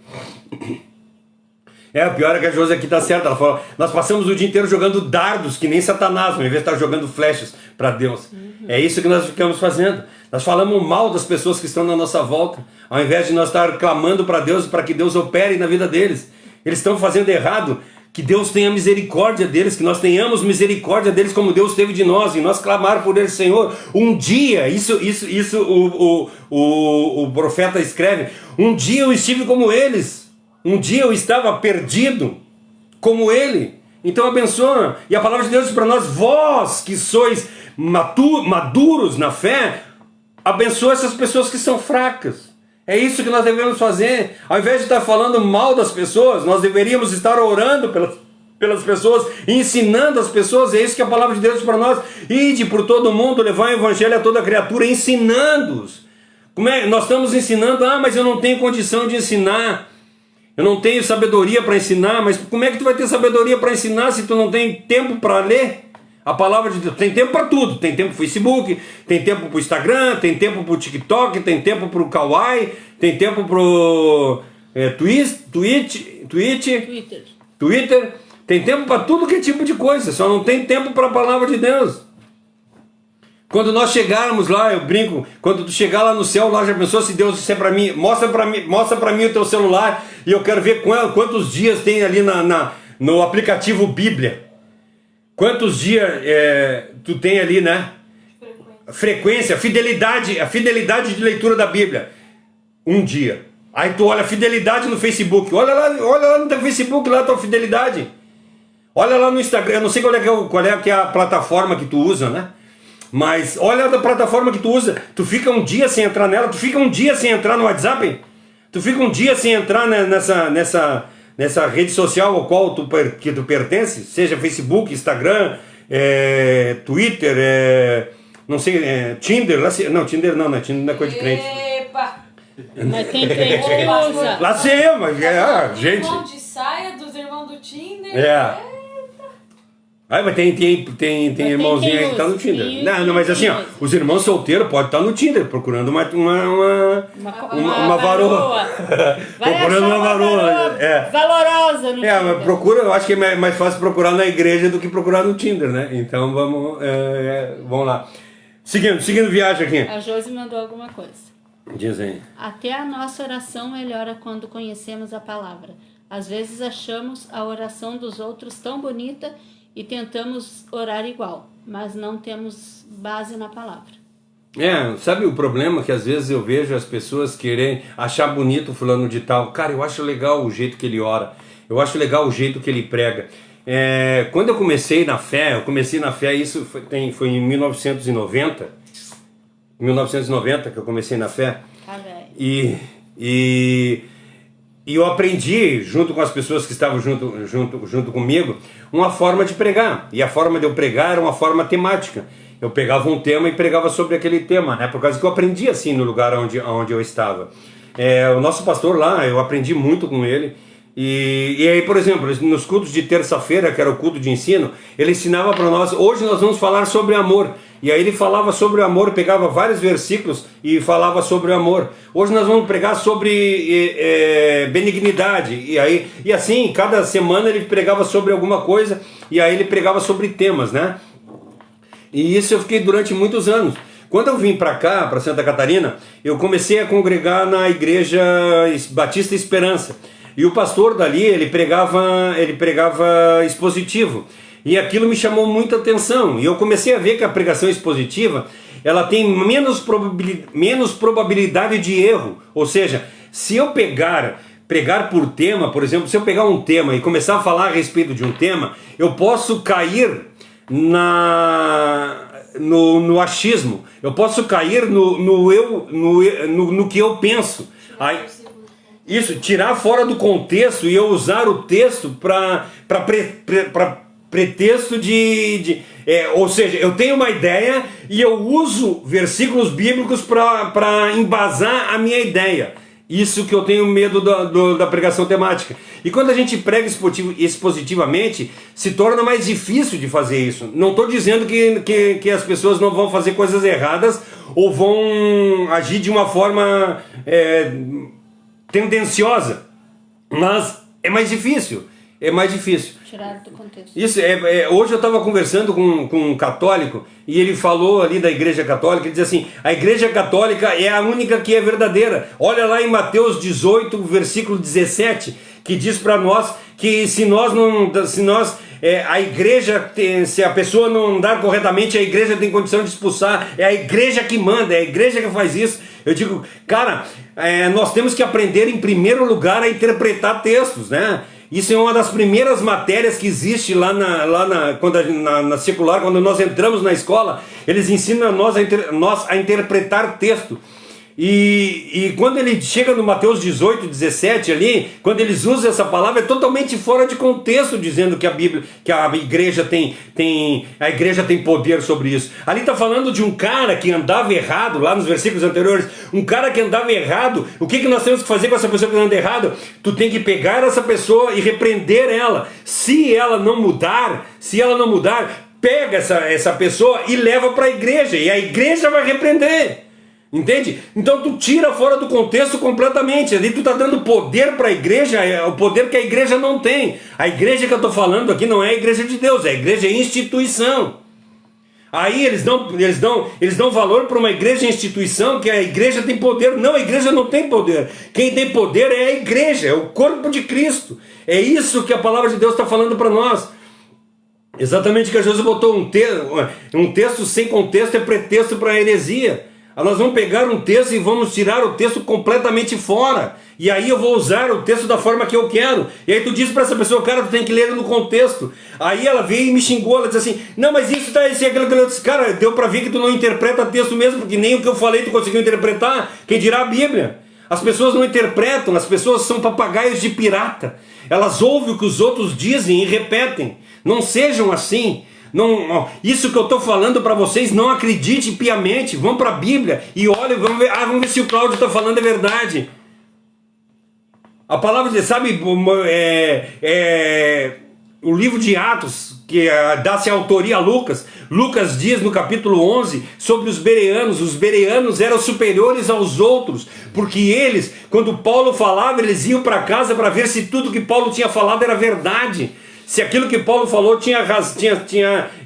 O pior é que a Josi aqui está certa. Ela falou, nós passamos o dia inteiro jogando dardos, que nem Satanás, ao invés de estar jogando flechas para Deus. É isso que nós ficamos fazendo. Nós falamos mal das pessoas que estão na nossa volta, ao invés de nós estar clamando para Deus, para que Deus opere na vida deles. Eles estão fazendo errado. Que Deus tenha misericórdia deles, que nós tenhamos misericórdia deles como Deus teve de nós, e nós clamar por eles, Senhor. Um dia, o profeta escreve, um dia eu estive como eles. Um dia eu estava perdido, como ele. Então abençoa. E a palavra de Deus diz para nós, vós que sois maduros na fé, abençoa essas pessoas que são fracas. É isso que nós devemos fazer. Ao invés de estar falando mal das pessoas, nós deveríamos estar orando pelas pessoas, ensinando as pessoas. É isso que a palavra de Deus diz para nós. Ide por todo mundo, levar o evangelho a toda criatura, ensinando-os. Nós estamos ensinando, mas eu não tenho condição de ensinar. Eu não tenho sabedoria para ensinar, mas como é que tu vai ter sabedoria para ensinar se tu não tem tempo para ler a palavra de Deus? Tem tempo para tudo, tem tempo para o Facebook, tem tempo para o Instagram, tem tempo para o TikTok, tem tempo para o Kawaii, tem tempo para o Twitter, tem tempo para tudo que é tipo de coisa, só não tem tempo para a palavra de Deus. Quando nós chegarmos lá, eu brinco, quando tu chegar lá no céu, lá já pensou se Deus disser para mim, mostra para mim o teu celular e eu quero ver quantos dias tem ali no aplicativo Bíblia. Quantos dias tu tem ali, né? Frequência, a fidelidade de leitura da Bíblia. Um dia. Aí tu olha a fidelidade no Facebook. Olha lá no teu Facebook, lá a tua fidelidade. Olha lá no Instagram. Eu não sei qual é a plataforma que tu usa, né? Mas olha a plataforma que tu usa. Tu fica um dia sem entrar nela. Tu fica um dia sem entrar no WhatsApp. Tu fica um dia sem entrar nessa rede social ao qual que tu pertence. Seja Facebook, Instagram, Twitter, não sei, Tinder. Não, Tinder não é coisa de crente. Epa! Mas tem crente que usa. Lá sei, mas gente. Irmão de saia dos irmãos do Tinder. Mas tem irmãozinho aí que tá no Tinder. Não, mas assim, ó, os irmãos solteiros podem estar no Tinder, procurando uma varoa. Procurando uma varoa. Valorosa no Tinder. Mas procura, eu acho que é mais fácil procurar na igreja do que procurar no Tinder, né? Então vamos lá. Seguindo viagem aqui. A Josi mandou alguma coisa. Diz aí. Até a nossa oração melhora quando conhecemos a palavra. Às vezes achamos a oração dos outros tão bonita e tentamos orar igual, mas não temos base na palavra. Sabe o problema que às vezes eu vejo as pessoas querem achar bonito fulano de tal. Cara, eu acho legal o jeito que ele ora, eu acho legal o jeito que ele prega. Quando eu comecei na fé, isso foi em 1990 que eu comecei na fé. E eu aprendi, junto com as pessoas que estavam junto comigo, uma forma de pregar. E a forma de eu pregar era uma forma temática. Eu pegava um tema e pregava sobre aquele tema, né? Por causa que eu aprendi assim no lugar onde eu estava. O nosso pastor lá, eu aprendi muito com ele. E aí, por exemplo, nos cultos de terça-feira, que era o culto de ensino, ele ensinava para nós, hoje nós vamos falar sobre amor. E aí ele falava sobre o amor, pegava vários versículos e falava sobre o amor. Hoje nós vamos pregar sobre benignidade. E assim, cada semana ele pregava sobre alguma coisa, e aí ele pregava sobre temas, né? E isso eu fiquei durante muitos anos. Quando eu vim para cá, para Santa Catarina, eu comecei a congregar na Igreja Batista Esperança. E o pastor dali, ele pregava expositivo. E aquilo me chamou muita atenção. E eu comecei a ver que a pregação expositiva, ela tem menos probabilidade de erro. Ou seja, se eu pregar por tema, por exemplo, se eu pegar um tema e começar a falar a respeito de um tema, eu posso cair no achismo. Eu posso cair no que eu penso. Tirar fora do contexto e eu usar o texto para pretexto ou seja, eu tenho uma ideia e eu uso versículos bíblicos para embasar a minha ideia. Isso que eu tenho medo da pregação temática. E quando a gente prega expositivamente, se torna mais difícil de fazer isso. Não estou dizendo que as pessoas não vão fazer coisas erradas ou vão agir de uma forma tendenciosa, mas é mais difícil. Tirado do contexto. Isso, hoje eu estava conversando com um católico e ele falou ali da Igreja Católica, ele diz assim, a Igreja Católica é a única que é verdadeira. Olha lá em Mateus 18, versículo 17, que diz para nós que se a pessoa não andar corretamente, a igreja tem condição de expulsar, é a igreja que manda, é a igreja que faz isso. Eu digo, cara, nós temos que aprender em primeiro lugar a interpretar textos, né? Isso é uma das primeiras matérias que existe lá na secular, quando nós entramos na escola, eles ensinam nós a interpretar texto. E quando ele chega no Mateus 18, 17 ali, quando eles usam essa palavra, é totalmente fora de contexto, dizendo que a igreja tem poder sobre isso. Ali está falando de um cara que andava errado, lá nos versículos anteriores, um cara que andava errado. O que nós temos que fazer com essa pessoa que anda errado? Tu tem que pegar essa pessoa e repreender ela. Se ela não mudar, pega essa pessoa e leva para a igreja, e a igreja vai repreender. Entende? Então tu tira fora do contexto completamente. Ali tu tá dando poder para a igreja, o poder que a igreja não tem. A igreja que eu estou falando aqui não é a igreja de Deus, é a igreja instituição. Aí eles dão valor para uma igreja instituição, que a igreja tem poder. Não, a igreja não tem poder. Quem tem poder é a igreja, é o corpo de Cristo. É isso que a palavra de Deus está falando para nós. Exatamente, que Jesus botou um texto sem contexto é pretexto para a heresia. Nós vamos pegar um texto e vamos tirar o texto completamente fora. E aí eu vou usar o texto da forma que eu quero. E aí tu diz para essa pessoa, cara, tu tem que ler no contexto. Aí ela veio e me xingou, ela disse assim, não, mas isso tá esse aquilo que eu disse, cara, deu para ver que tu não interpreta texto mesmo, porque nem o que eu falei tu conseguiu interpretar. Quem dirá a Bíblia? As pessoas não interpretam, as pessoas são papagaios de pirata. Elas ouvem o que os outros dizem e repetem. Não sejam assim. Não, isso que eu estou falando para vocês, não acredite piamente. Vão para a Bíblia e olhem, vamos ver se o Cláudio está falando a verdade. A palavra de, sabe, o livro de Atos, que dá-se autoria a Lucas. Lucas diz no capítulo 11 sobre os bereanos. Os bereanos eram superiores aos outros, porque eles, quando Paulo falava, eles iam para casa para ver se tudo que Paulo tinha falado era verdade. Se aquilo que Paulo falou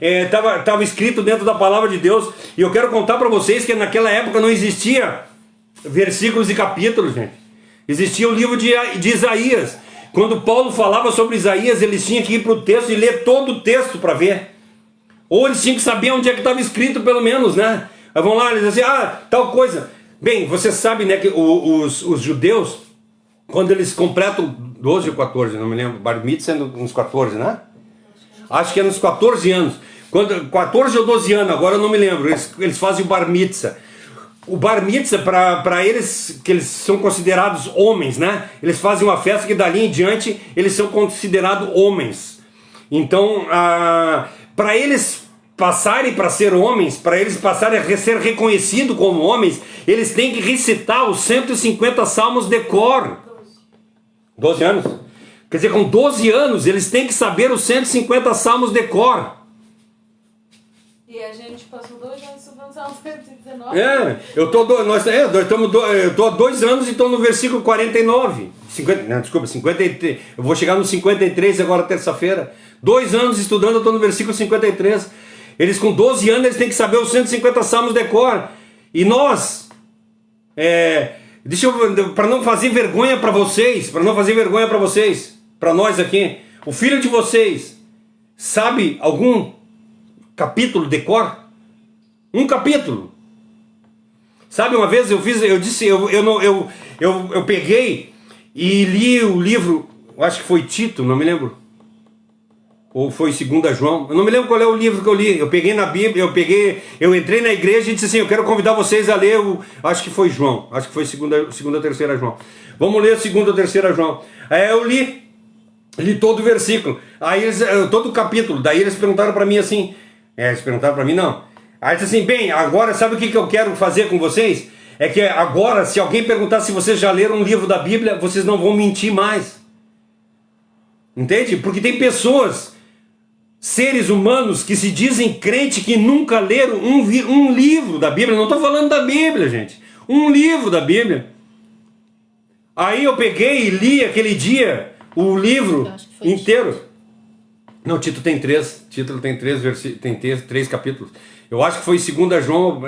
estava escrito dentro da palavra de Deus. E eu quero contar para vocês que naquela época não existia versículos e capítulos, gente. Existia o livro de Isaías. Quando Paulo falava sobre Isaías, eles tinham que ir para o texto e ler todo o texto para ver. Ou eles tinham que saber onde é que estava escrito, pelo menos, né? Aí vão lá, eles dizem, tal coisa. Bem, você sabe, né, que os judeus, quando eles completam 12 ou 14, não me lembro, Bar Mitzvah é nos 14, né? Acho que é nos 14 anos. 14 ou 12 anos, agora eu não me lembro. Eles fazem o Bar Mitzvah. O Bar Mitzvah, para eles, que eles são considerados homens, né? Eles fazem uma festa que dali em diante eles são considerados homens. Então, para eles passarem para ser homens, para eles passarem a ser reconhecidos como homens, eles têm que recitar os 150 salmos de cor. 12 anos? Quer dizer, com 12 anos eles têm que saber os 150 salmos de cor. E a gente passou 2 anos estudando Salmos 119. Eu estou há 2 anos e estou no versículo 49. 53. Eu vou chegar no 53 agora, terça-feira. 2 anos estudando, eu estou no versículo 53. Eles com 12 anos eles têm que saber os 150 salmos de cor. E nós, para não fazer vergonha para vocês, para nós aqui, o filho de vocês sabe algum capítulo de cor? Um capítulo. Sabe, uma vez eu peguei e li o livro, acho que foi Tito, não me lembro. Ou foi 2 João, eu não me lembro qual é o livro que eu li. Eu peguei na Bíblia, eu entrei na igreja e disse assim, eu quero convidar vocês a ler acho que foi João, acho que foi 2ª ou 3ª João. Vamos ler 2ª ou 3ª João. Aí eu li todo o versículo, todo o capítulo. Daí eles perguntaram para mim assim, eles perguntaram para mim, não. Aí disse assim, bem, agora sabe o que eu quero fazer com vocês? É que agora, se alguém perguntar se vocês já leram um livro da Bíblia, vocês não vão mentir mais. Entende? Porque tem pessoas, seres humanos que se dizem crente, que nunca leram um livro da Bíblia. Não estou falando da Bíblia, gente. Um livro da Bíblia. Aí eu peguei e li aquele dia o livro inteiro. Não, Tito tem 3. Tito tem 3 capítulos. Eu acho que foi 2 João.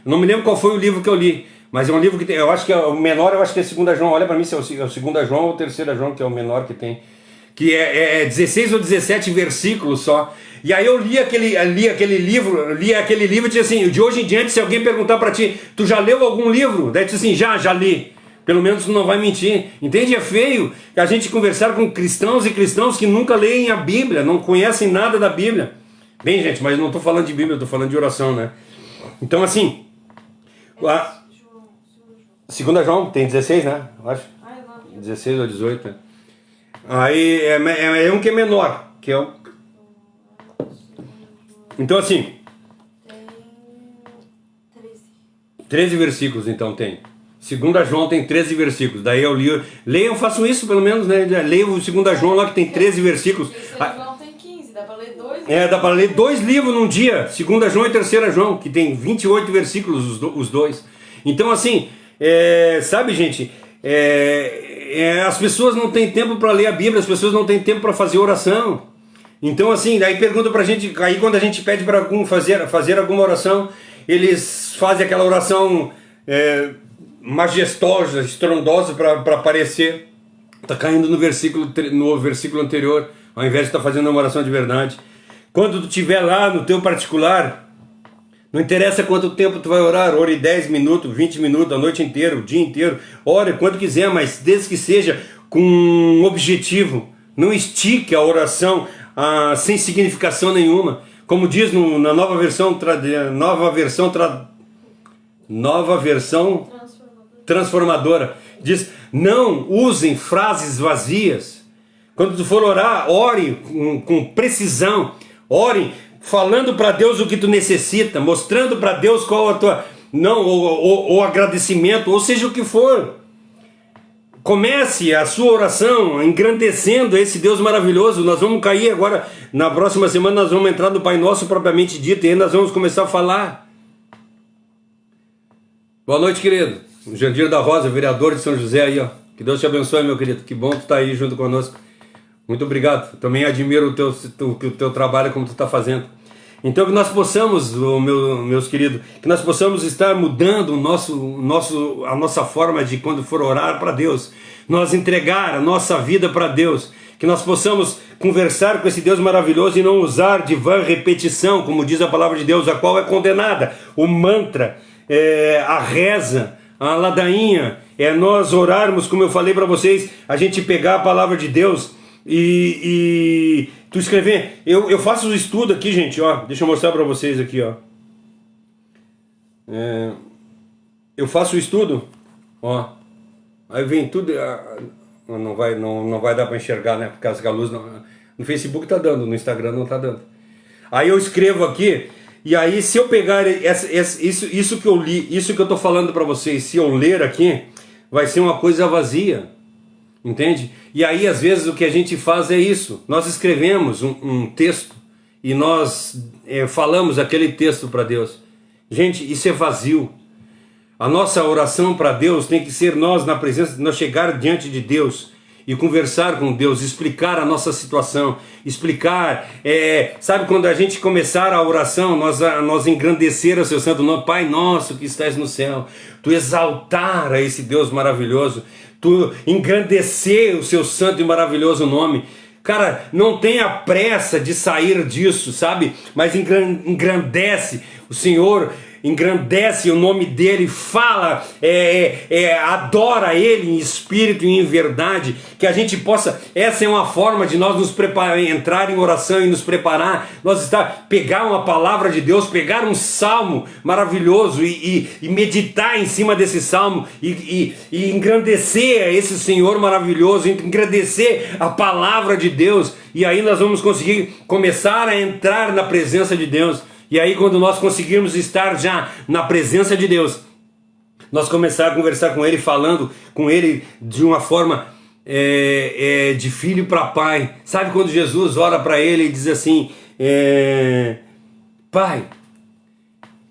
Não me lembro qual foi o livro que eu li. Mas é um livro que tem, eu acho que é o menor, eu acho que é 2 João. Olha para mim se é o 2 João ou o 3 João, que é o menor que tem. que é 16 ou 17 versículos só. E aí eu li aquele livro e disse assim, de hoje em diante, se alguém perguntar para ti, tu já leu algum livro? Daí tu disse assim, já li. Pelo menos tu não vai mentir. Entende? É feio a gente conversar com cristãos e cristãos que nunca leem a Bíblia, não conhecem nada da Bíblia. Bem, gente, mas não estou falando de Bíblia, estou falando de oração, né? Então, assim, 2 João, tem 16, né? Eu acho. 16 ou 18, né? Aí é um que é menor, que é o... Então, assim... Tem 13 versículos, então, tem. 2 João tem 13 versículos. Daí eu li... Leiam, façam isso pelo menos, né? Leiam o 2 João lá que tem 13 versículos. 3 João tem 15, dá pra ler 2 livros. Dá para ler 2 livros num dia. 2 João e 3 João, que tem 28 versículos os dois. Então, assim, sabe, gente... as pessoas não têm tempo para ler a Bíblia, as pessoas não têm tempo para fazer oração. Então, assim, daí pergunta pra gente, aí quando a gente pede para algum fazer alguma oração, eles fazem aquela oração majestosa, estrondosa para parecer tá caindo no versículo anterior, ao invés de estar fazendo uma oração de verdade. Quando tu estiver lá no teu particular, não interessa quanto tempo tu vai orar, ore 10 minutos, 20 minutos, a noite inteira, o dia inteiro, ore quanto quiser, mas desde que seja com um objetivo. Não estique a oração sem significação nenhuma. Como diz na nova versão transformadora, diz, não usem frases vazias. Quando tu for orar, ore com precisão, ore falando para Deus o que tu necessita, mostrando para Deus qual a tua, ou agradecimento, ou seja o que for. Comece a sua oração engrandecendo esse Deus maravilhoso. Nós vamos cair agora, na próxima semana nós vamos entrar no Pai Nosso propriamente dito, e aí nós vamos começar a falar. Boa noite, querido. O Jandir da Rosa, vereador de São José aí, ó. Que Deus te abençoe, meu querido. Que bom tu tá aí junto conosco. Muito obrigado. Também admiro o teu trabalho, como tu está fazendo. Então que nós possamos, meus queridos, que nós possamos estar mudando a nossa forma de, quando for orar para Deus, nós entregar a nossa vida para Deus, que nós possamos conversar com esse Deus maravilhoso e não usar de vã repetição, como diz a palavra de Deus, a qual é condenada, o mantra, a reza, a ladainha, nós orarmos, como eu falei para vocês, a gente pegar a palavra de Deus e tu escrever. Eu faço o estudo aqui, gente, ó. Deixa eu mostrar para vocês aqui, ó. Eu faço o estudo, ó. Aí vem tudo. Não vai dar para enxergar, né? Por causa que a luz no Facebook tá dando, no Instagram não tá dando. Aí eu escrevo aqui. E aí, se eu pegar isso que eu li, isso que eu tô falando para vocês, se eu ler aqui, vai ser uma coisa vazia. Entende? E aí, às vezes, o que a gente faz é isso. Nós escrevemos um texto e nós falamos aquele texto para Deus. Gente, isso é vazio. A nossa oração para Deus tem que ser nós na presença, nós chegar diante de Deus e conversar com Deus, explicar a nossa situação, explicar, sabe, quando a gente começar a oração, nós engrandecer o seu santo nome, Pai nosso que estás no céu, tu exaltar a esse Deus maravilhoso, tu engrandecer o seu santo e maravilhoso nome. Cara, não tenha pressa de sair disso, sabe? Mas engrandece o Senhor, engrandece o nome dele, fala, adora ele em espírito e em verdade, que a gente possa, essa é uma forma de nós nos preparar, entrar em oração e nos preparar, pegar uma palavra de Deus, pegar um salmo maravilhoso e meditar em cima desse salmo e engrandecer esse Senhor maravilhoso, engrandecer a palavra de Deus, e aí nós vamos conseguir começar a entrar na presença de Deus. E aí, quando nós conseguirmos estar já na presença de Deus, nós começar a conversar com Ele, falando com Ele de uma forma de filho para pai. Sabe quando Jesus ora para Ele e diz assim, Pai,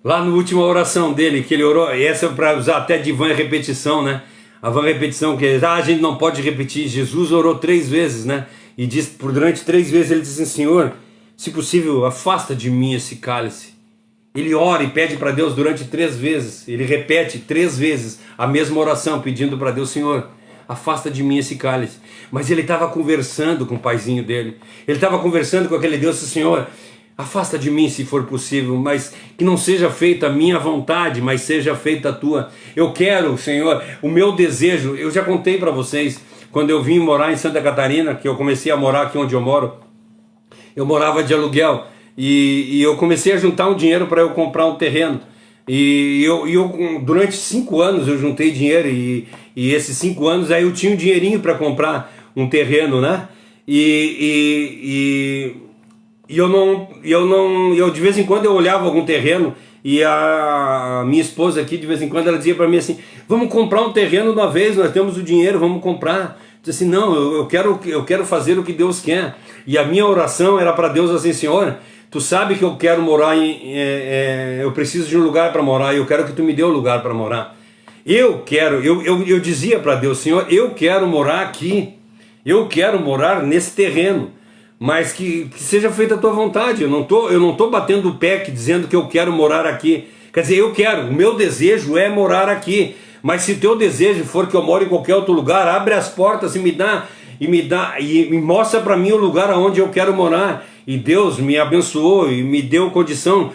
lá na última oração dele, que ele orou, e essa é para usar até de vã repetição, né? A vã repetição, que a gente não pode repetir. Jesus orou 3 vezes, né? E diz, durante 3 vezes ele disse assim, Senhor, se possível, afasta de mim esse cálice. Ele ora e pede para Deus durante 3 vezes. Ele repete 3 vezes a mesma oração, pedindo para Deus, Senhor, afasta de mim esse cálice. Mas ele estava conversando com o paizinho dele. Ele estava conversando com aquele Deus, Senhor, afasta de mim se for possível, mas que não seja feita a minha vontade, mas seja feita a tua. Eu quero, Senhor, o meu desejo. Eu já contei para vocês, quando eu vim morar em Santa Catarina, que eu comecei a morar aqui onde eu moro, eu morava de aluguel e eu comecei a juntar um dinheiro para eu comprar um terreno. E eu durante 5 anos eu juntei dinheiro e esses 5 anos aí eu tinha um dinheirinho para comprar um terreno, né? Eu de vez em quando eu olhava algum terreno e a minha esposa aqui de vez em quando ela dizia para mim assim: vamos comprar um terreno de uma vez, nós temos o dinheiro, vamos comprar. Eu disse assim: não, eu quero fazer o que Deus quer. E a minha oração era para Deus assim: Senhor, tu sabe que eu quero morar eu preciso de um lugar para morar e eu quero que tu me dê um lugar para morar. Eu dizia para Deus: Senhor, eu quero morar aqui, eu quero morar nesse terreno, mas que seja feita a tua vontade. Eu não tô batendo o pé dizendo que eu quero morar aqui. Quer dizer, o meu desejo é morar aqui, mas se teu desejo for que eu more em qualquer outro lugar, abre as portas e me mostra para mim o lugar aonde eu quero morar. E Deus me abençoou e me deu condição.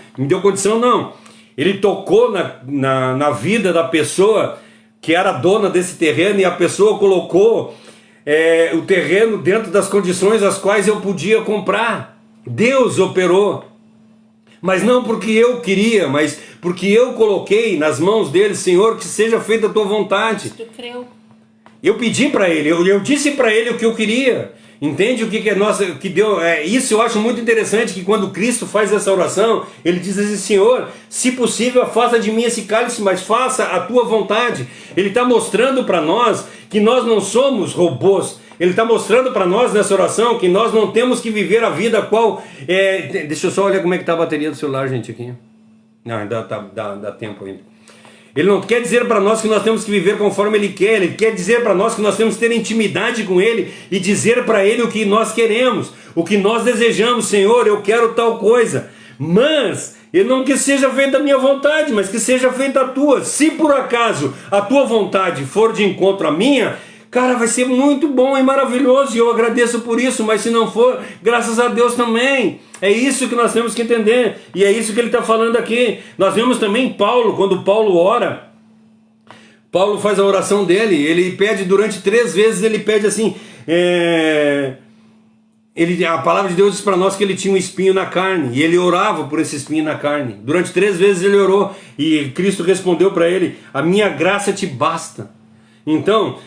Não, ele tocou na vida da pessoa que era dona desse terreno, e a pessoa colocou o terreno dentro das condições as quais eu podia comprar. Deus operou, mas não porque eu queria, mas porque eu coloquei nas mãos dele: Senhor, que seja feita a tua vontade. Tu creu. Eu pedi para ele, eu disse para ele o que eu queria. Entende o que é nossa, que Deus, isso eu acho muito interessante, que quando Cristo faz essa oração, ele diz assim: Senhor, se possível afasta de mim esse cálice, mas faça a tua vontade. Ele está mostrando para nós que nós não somos robôs. Ele está mostrando para nós nessa oração que nós não temos que viver a vida qual deixa eu só olhar como é que está a bateria do celular, gente, aqui. Não, ainda dá tempo ainda. Ele não quer dizer para nós que nós temos que viver conforme Ele quer. Ele quer dizer para nós que nós temos que ter intimidade com Ele e dizer para Ele o que nós queremos, o que nós desejamos. Senhor, eu quero tal coisa, mas eu não que seja feita a minha vontade, mas que seja feita a tua. Se por acaso a tua vontade for de encontro à minha, cara, vai ser muito bom e maravilhoso, e eu agradeço por isso. Mas se não for, graças a Deus também. É isso que nós temos que entender, e é isso que ele está falando aqui. Nós vemos também Paulo, quando Paulo ora, Paulo faz a oração dele, ele pede durante 3 vezes, ele pede assim, a palavra de Deus diz para nós que ele tinha um espinho na carne, e ele orava por esse espinho na carne. Durante 3 vezes ele orou, e Cristo respondeu para ele: a minha graça te basta. Então,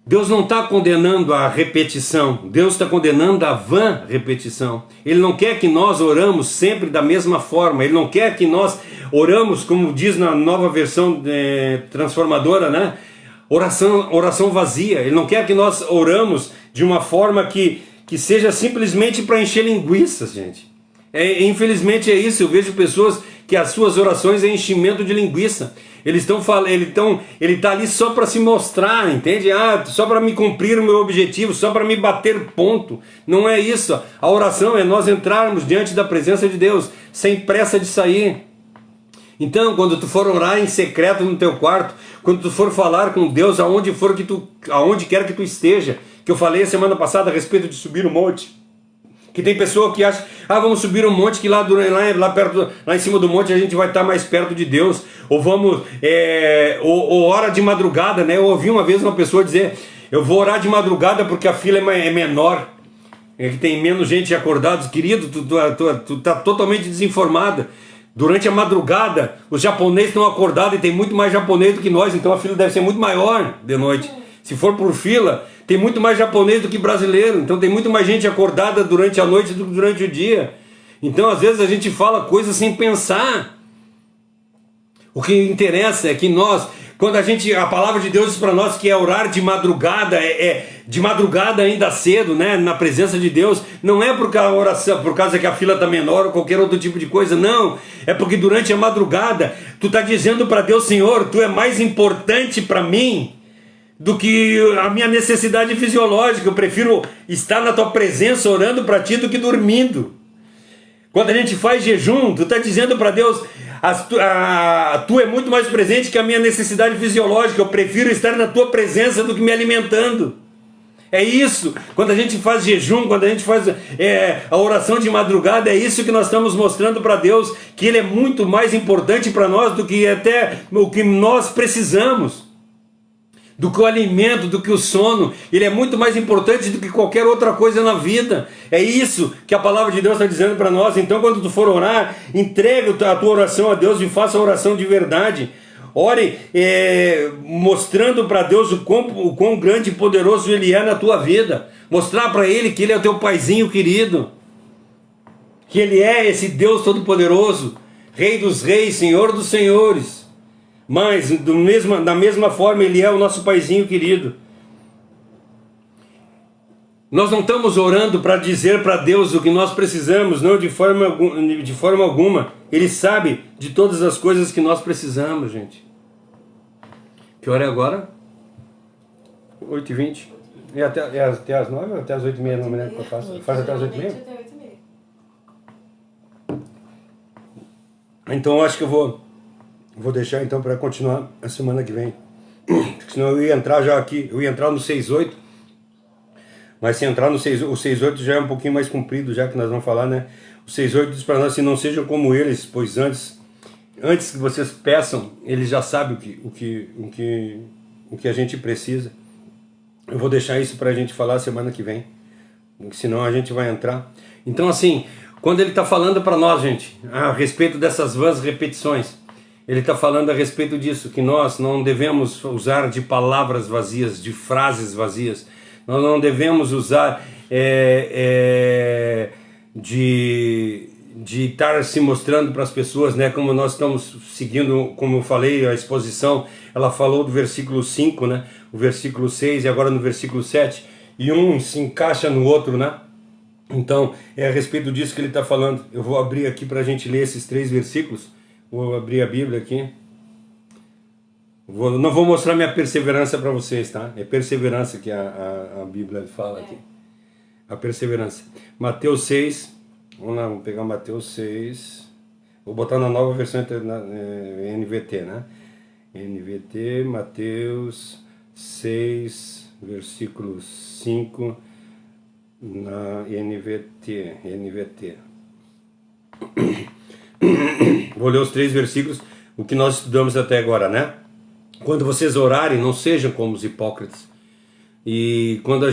Deus não está condenando a repetição, Deus está condenando a vã repetição. Ele não quer que nós oramos sempre da mesma forma, Ele não quer que nós oramos, como diz na nova versão transformadora, né? Oração vazia. Ele não quer que nós oramos de uma forma que seja simplesmente para encher linguiças, gente. Infelizmente é isso. Eu vejo pessoas que as suas orações é enchimento de linguiça. Ele está ali só para se mostrar, entende? Só para me cumprir o meu objetivo, só para me bater ponto. Não é isso. A oração é nós entrarmos diante da presença de Deus, sem pressa de sair. Então, quando tu for orar em secreto no teu quarto, quando tu for falar com Deus aonde quer que tu esteja, que eu falei a semana passada a respeito de subir o monte, que tem pessoa que acha: vamos subir um monte, que lá em cima do monte a gente vai estar mais perto de Deus. Ou vamos, ou hora de madrugada, né? Eu ouvi uma vez uma pessoa dizer: eu vou orar de madrugada porque a fila é menor, que tem menos gente acordada. Querido, tu tá totalmente desinformada. Durante a madrugada, os japoneses estão acordados e tem muito mais japonês do que nós, então a fila deve ser muito maior de noite. Se for por fila, tem muito mais japonês do que brasileiro, então tem muito mais gente acordada durante a noite do que durante o dia. Então às vezes a gente fala coisas sem pensar. O que interessa é que nós, quando a palavra de Deus diz para nós que é orar de madrugada, de madrugada ainda cedo, né, na presença de Deus, não é por causa que a fila está menor ou qualquer outro tipo de coisa, não. É porque durante a madrugada tu está dizendo para Deus: Senhor, tu é mais importante para mim do que a minha necessidade fisiológica. Eu prefiro estar na tua presença orando para ti do que dormindo. Quando a gente faz jejum, tu está dizendo para Deus: Tu é muito mais presente que a minha necessidade fisiológica. Eu prefiro estar na tua presença do que me alimentando. É isso. Quando a gente faz jejum, quando a gente faz a oração de madrugada, é isso que nós estamos mostrando para Deus, que Ele é muito mais importante para nós do que até o que nós precisamos, do que o alimento, do que o sono. Ele é muito mais importante do que qualquer outra coisa na vida. É isso que a palavra de Deus está dizendo para nós. Então, quando tu for orar, entregue a tua oração a Deus e faça a oração de verdade. Ore mostrando para Deus o quão grande e poderoso Ele é na tua vida. Mostrar para Ele que Ele é o teu paizinho querido, que Ele é esse Deus todo-poderoso, Rei dos reis, Senhor dos senhores. Mas da mesma forma Ele é o nosso paizinho querido. Nós não estamos orando para dizer para Deus o que nós precisamos, não, de forma alguma. Ele sabe de todas as coisas que nós precisamos, gente. Que hora é agora? 8h20. É até as 9 ou até as 8h30? Não me lembro que eu faço. Faz até as 8h30? Então eu acho que eu vou deixar então para continuar a semana que vem. Porque senão eu ia entrar já aqui. Eu ia entrar no 6.8. Mas se entrar no 6, o 6.8 já é um pouquinho mais comprido, já que nós vamos falar, né? O 6.8 diz para nós: se não sejam como eles, pois antes que vocês peçam, ele já sabe o que a gente precisa. Eu vou deixar isso para a gente falar semana que vem, senão a gente vai entrar. Então, assim, quando ele está falando para nós, gente, a respeito dessas vãs repetições, ele está falando a respeito disso, que nós não devemos usar de palavras vazias, de frases vazias. Nós não devemos usar de estar se mostrando para as pessoas, né? Como nós estamos seguindo, como eu falei, a exposição, ela falou do versículo 5, né? O versículo 6 e agora no versículo 7, e um se encaixa no outro, né? Então, é a respeito disso que ele está falando. Eu vou abrir aqui para a gente ler esses 3 versículos. Vou abrir a Bíblia aqui. Não vou mostrar minha perseverança para vocês, tá? É perseverança que a Bíblia fala aqui. A perseverança. Mateus 6. Vamos lá, vamos pegar Mateus 6. Vou botar na nova versão NVT, né? NVT, Mateus 6, versículo 5, na NVT. Vou ler os 3 versículos, o que nós estudamos até agora, né? Quando vocês orarem, não sejam como os hipócritas. E quando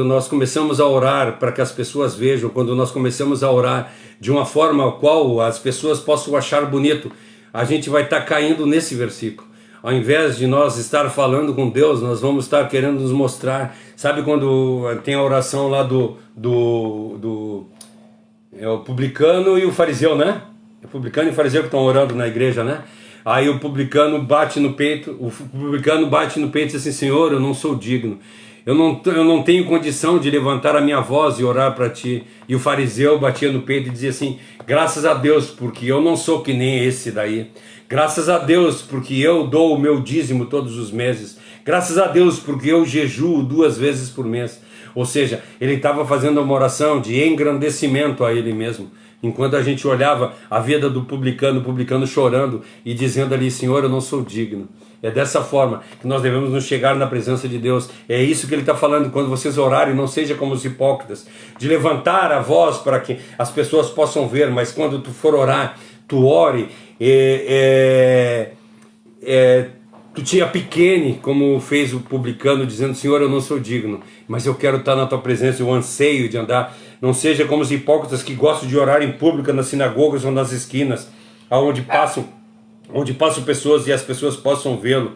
nós começamos a orar para que as pessoas vejam, quando nós começamos a orar de uma forma a qual as pessoas possam achar bonito, a gente vai estar caindo nesse versículo. Ao invés de nós estar falando com Deus, nós vamos estar querendo nos mostrar. Sabe quando tem a oração lá do o publicano e o fariseu, né? O publicano e o fariseu que estão orando na igreja, né? Aí o publicano bate no peito e diz assim: Senhor, eu não sou digno. Eu não tenho condição de levantar a minha voz e orar para ti. E o fariseu batia no peito e dizia assim: graças a Deus, porque eu não sou que nem esse daí. Graças a Deus, porque eu dou o meu dízimo todos os meses. Graças a Deus, porque eu jejuo 2 vezes por mês. Ou seja, ele estava fazendo uma oração de engrandecimento a ele mesmo. Enquanto a gente olhava a vida do publicano, o publicano chorando e dizendo ali: Senhor, eu não sou digno. É dessa forma que nós devemos nos chegar na presença de Deus. É isso que ele está falando. Quando vocês orarem, não seja como os hipócritas, de levantar a voz para que as pessoas possam ver, mas quando tu for orar, tu ore, tu te apequene, como fez o publicano, dizendo: Senhor, eu não sou digno, mas eu quero estar na tua presença, eu anseio de andar. Não seja como os hipócritas que gostam de orar em público nas sinagogas ou nas esquinas, onde passam pessoas e as pessoas possam vê-lo.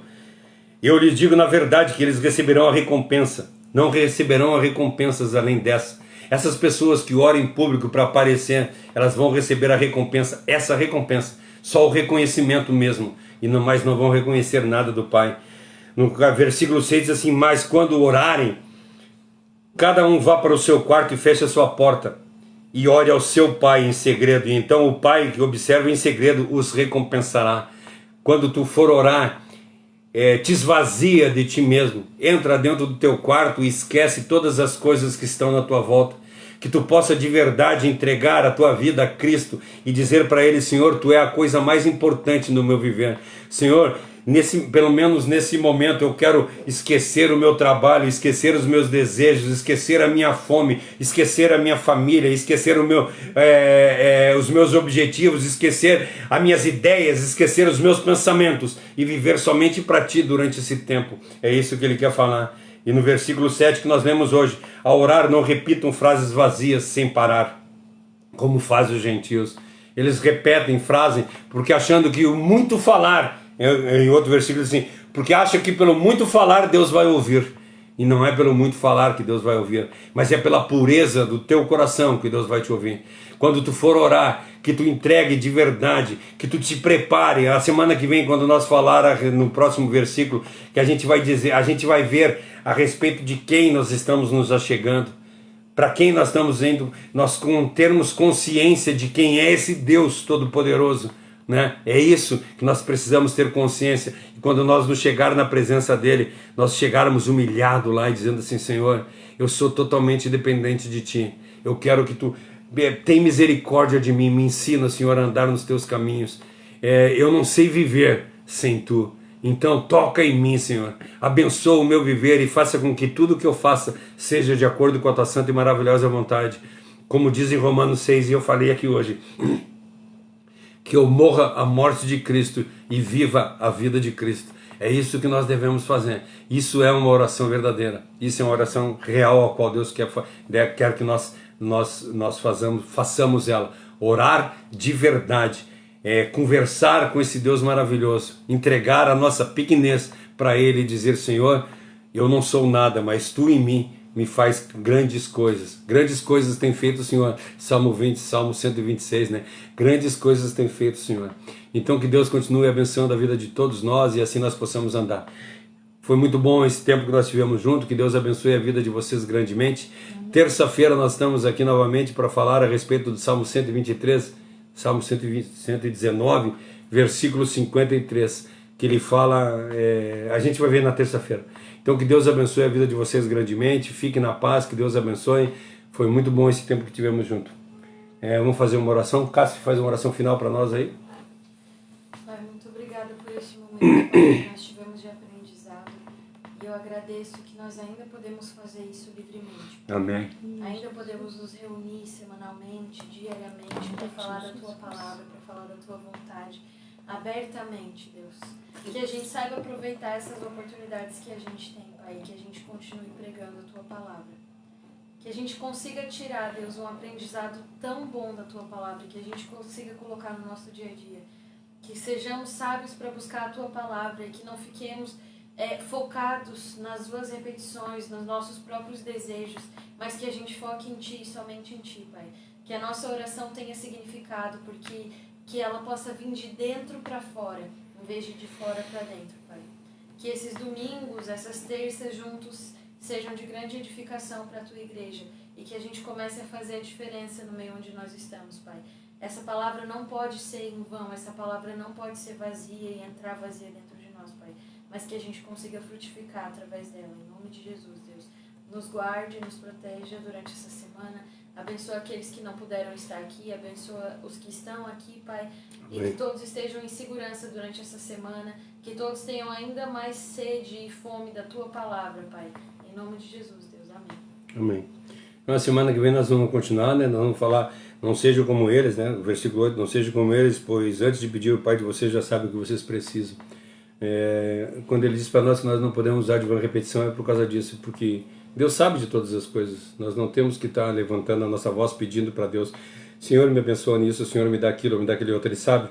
Eu lhes digo na verdade que eles receberão a recompensa. Não receberão recompensas além dessa. Essas pessoas que oram em público para aparecer, elas vão receber a recompensa, essa recompensa, só o reconhecimento mesmo, e não mais não vão reconhecer nada do Pai. No versículo 6 diz assim: mas quando orarem, cada um vá para o seu quarto e feche a sua porta, e ore ao seu Pai em segredo, e então o Pai que observa em segredo os recompensará. Quando tu for orar, te esvazia de ti mesmo, entra dentro do teu quarto e esquece todas as coisas que estão na tua volta. que tu possa de verdade entregar a tua vida a Cristo e dizer para Ele, Senhor, tu é a coisa mais importante no meu viver. Senhor, pelo menos nesse momento eu quero esquecer o meu trabalho, esquecer os meus desejos, esquecer a minha fome, esquecer a minha família, esquecer os meus objetivos, esquecer as minhas ideias, esquecer os meus pensamentos e viver somente para Ti durante esse tempo. É isso que Ele quer falar. E no versículo 7 que nós lemos hoje, ao orar não repitam frases vazias sem parar, como fazem os gentios. Eles repetem frases porque achando que o muito falar, em outro versículo assim, porque acha que pelo muito falar Deus vai ouvir. E não é pelo muito falar que Deus vai ouvir, mas é pela pureza do teu coração que Deus vai te ouvir. Quando tu for orar, que tu entregue de verdade, que tu te prepare. A semana que vem, quando nós falar no próximo versículo, que a gente vai dizer, a gente vai ver a respeito de quem nós estamos nos achegando, para quem nós estamos indo, nós termos consciência de quem é esse Deus Todo-Poderoso. Né? É isso que nós precisamos ter consciência. E quando nós nos chegar na presença dele, nós chegarmos humilhados lá e dizendo assim, Senhor, eu sou totalmente dependente de Ti. Eu quero que Tu tenha misericórdia de mim, me ensina, Senhor, a andar nos Teus caminhos. Eu não sei viver sem Tu. Então toca em mim, Senhor. Abençoa o meu viver e faça com que tudo que eu faça seja de acordo com a Tua santa e maravilhosa vontade. Como diz em Romanos 6, e eu falei aqui hoje, que eu morra a morte de Cristo e viva a vida de Cristo. É isso que nós devemos fazer. Isso é uma oração verdadeira. Isso é uma oração real a qual Deus quer que nós façamos ela. Orar de verdade. Conversar com esse Deus maravilhoso. Entregar a nossa pequenez para Ele e dizer, Senhor, eu não sou nada, mas Tu em mim me faz grandes coisas. Grandes coisas tem feito o Senhor. Salmo 20, Salmo 126, né? Grandes coisas tem feito o Senhor. Então que Deus continue abençoando a vida de todos nós e assim nós possamos andar. Foi muito bom esse tempo que nós tivemos junto. Que Deus abençoe a vida de vocês grandemente. Terça-feira nós estamos aqui novamente para falar a respeito do Salmo 123, Salmo 119, versículo 53, que ele fala, a gente vai ver na terça-feira. Então que Deus abençoe a vida de vocês grandemente, fiquem na paz, que Deus abençoe. Foi muito bom esse tempo que tivemos junto. Vamos fazer uma oração. Cássio, faz uma oração final para nós aí. Pai, muito obrigada por este momento que nós tivemos de aprendizado. E eu agradeço que nós ainda podemos fazer isso livremente. Amém. Ainda podemos nos reunir semanalmente, diariamente, para falar da Tua palavra, para falar da Tua vontade, abertamente, Deus. Que a gente saiba aproveitar essas oportunidades que a gente tem, Pai, e que a gente continue pregando a Tua palavra. Que a gente consiga tirar, Deus, um aprendizado tão bom da Tua palavra, que a gente consiga colocar no nosso dia a dia. Que sejamos sábios para buscar a Tua palavra e que não fiquemos focados nas Tuas repetições, nos nossos próprios desejos, mas que a gente foque em Ti, somente em Ti, Pai. Que a nossa oração tenha significado, porque que ela possa vir de dentro para fora, em vez de fora para dentro, Pai. Que esses domingos, essas terças juntos, sejam de grande edificação para a Tua igreja e que a gente comece a fazer a diferença no meio onde nós estamos, Pai. Essa palavra não pode ser em vão, essa palavra não pode ser vazia e entrar vazia dentro de nós, Pai. Mas que a gente consiga frutificar através dela, em nome de Jesus, Deus. Nos guarde, nos proteja durante essa semana. Abençoa aqueles que não puderam estar aqui, abençoa os que estão aqui, Pai, e que todos estejam em segurança durante essa semana, que todos tenham ainda mais sede e fome da Tua palavra, Pai. Em nome de Jesus, Deus. Amém. Amém. Na semana que vem nós vamos continuar, né? Nós vamos falar, não sejam como eles, né? O versículo 8, não sejam como eles, pois antes de pedir o Pai de vocês já sabe o que vocês precisam. Quando Ele diz para nós que nós não podemos usar de uma repetição, é por causa disso, porque Deus sabe de todas as coisas. Nós não temos que estar levantando a nossa voz pedindo para Deus, Senhor, me abençoa nisso, Senhor, me dá aquilo, me dá aquele outro. Ele sabe.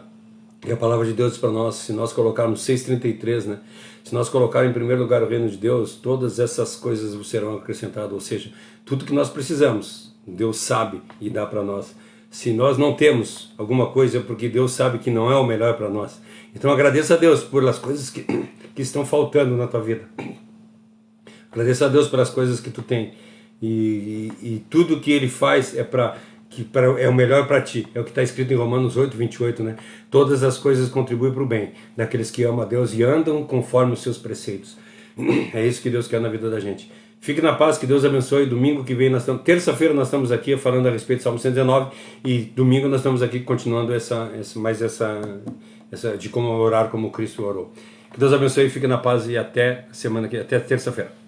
E a palavra de Deus diz para nós, se nós colocarmos 6,33, né? Se nós colocarmos em primeiro lugar o reino de Deus, todas essas coisas vos serão acrescentadas. Ou seja, tudo que nós precisamos, Deus sabe e dá para nós. Se nós não temos alguma coisa, é porque Deus sabe que não é o melhor para nós. Então agradeça a Deus pelas coisas que estão faltando na tua vida. Agradeça a Deus pelas coisas que tu tem. E tudo que Ele faz é o melhor para ti. É o que está escrito em Romanos 8, 28, né? Todas as coisas contribuem para o bem daqueles que amam a Deus e andam conforme os seus preceitos. É isso que Deus quer na vida da gente. Fique na paz, que Deus abençoe. Domingo que vem, terça-feira nós estamos aqui falando a respeito do Salmo 119 e domingo nós estamos aqui continuando essa de como orar como Cristo orou. Que Deus abençoe, fique na paz e até semana que até terça-feira.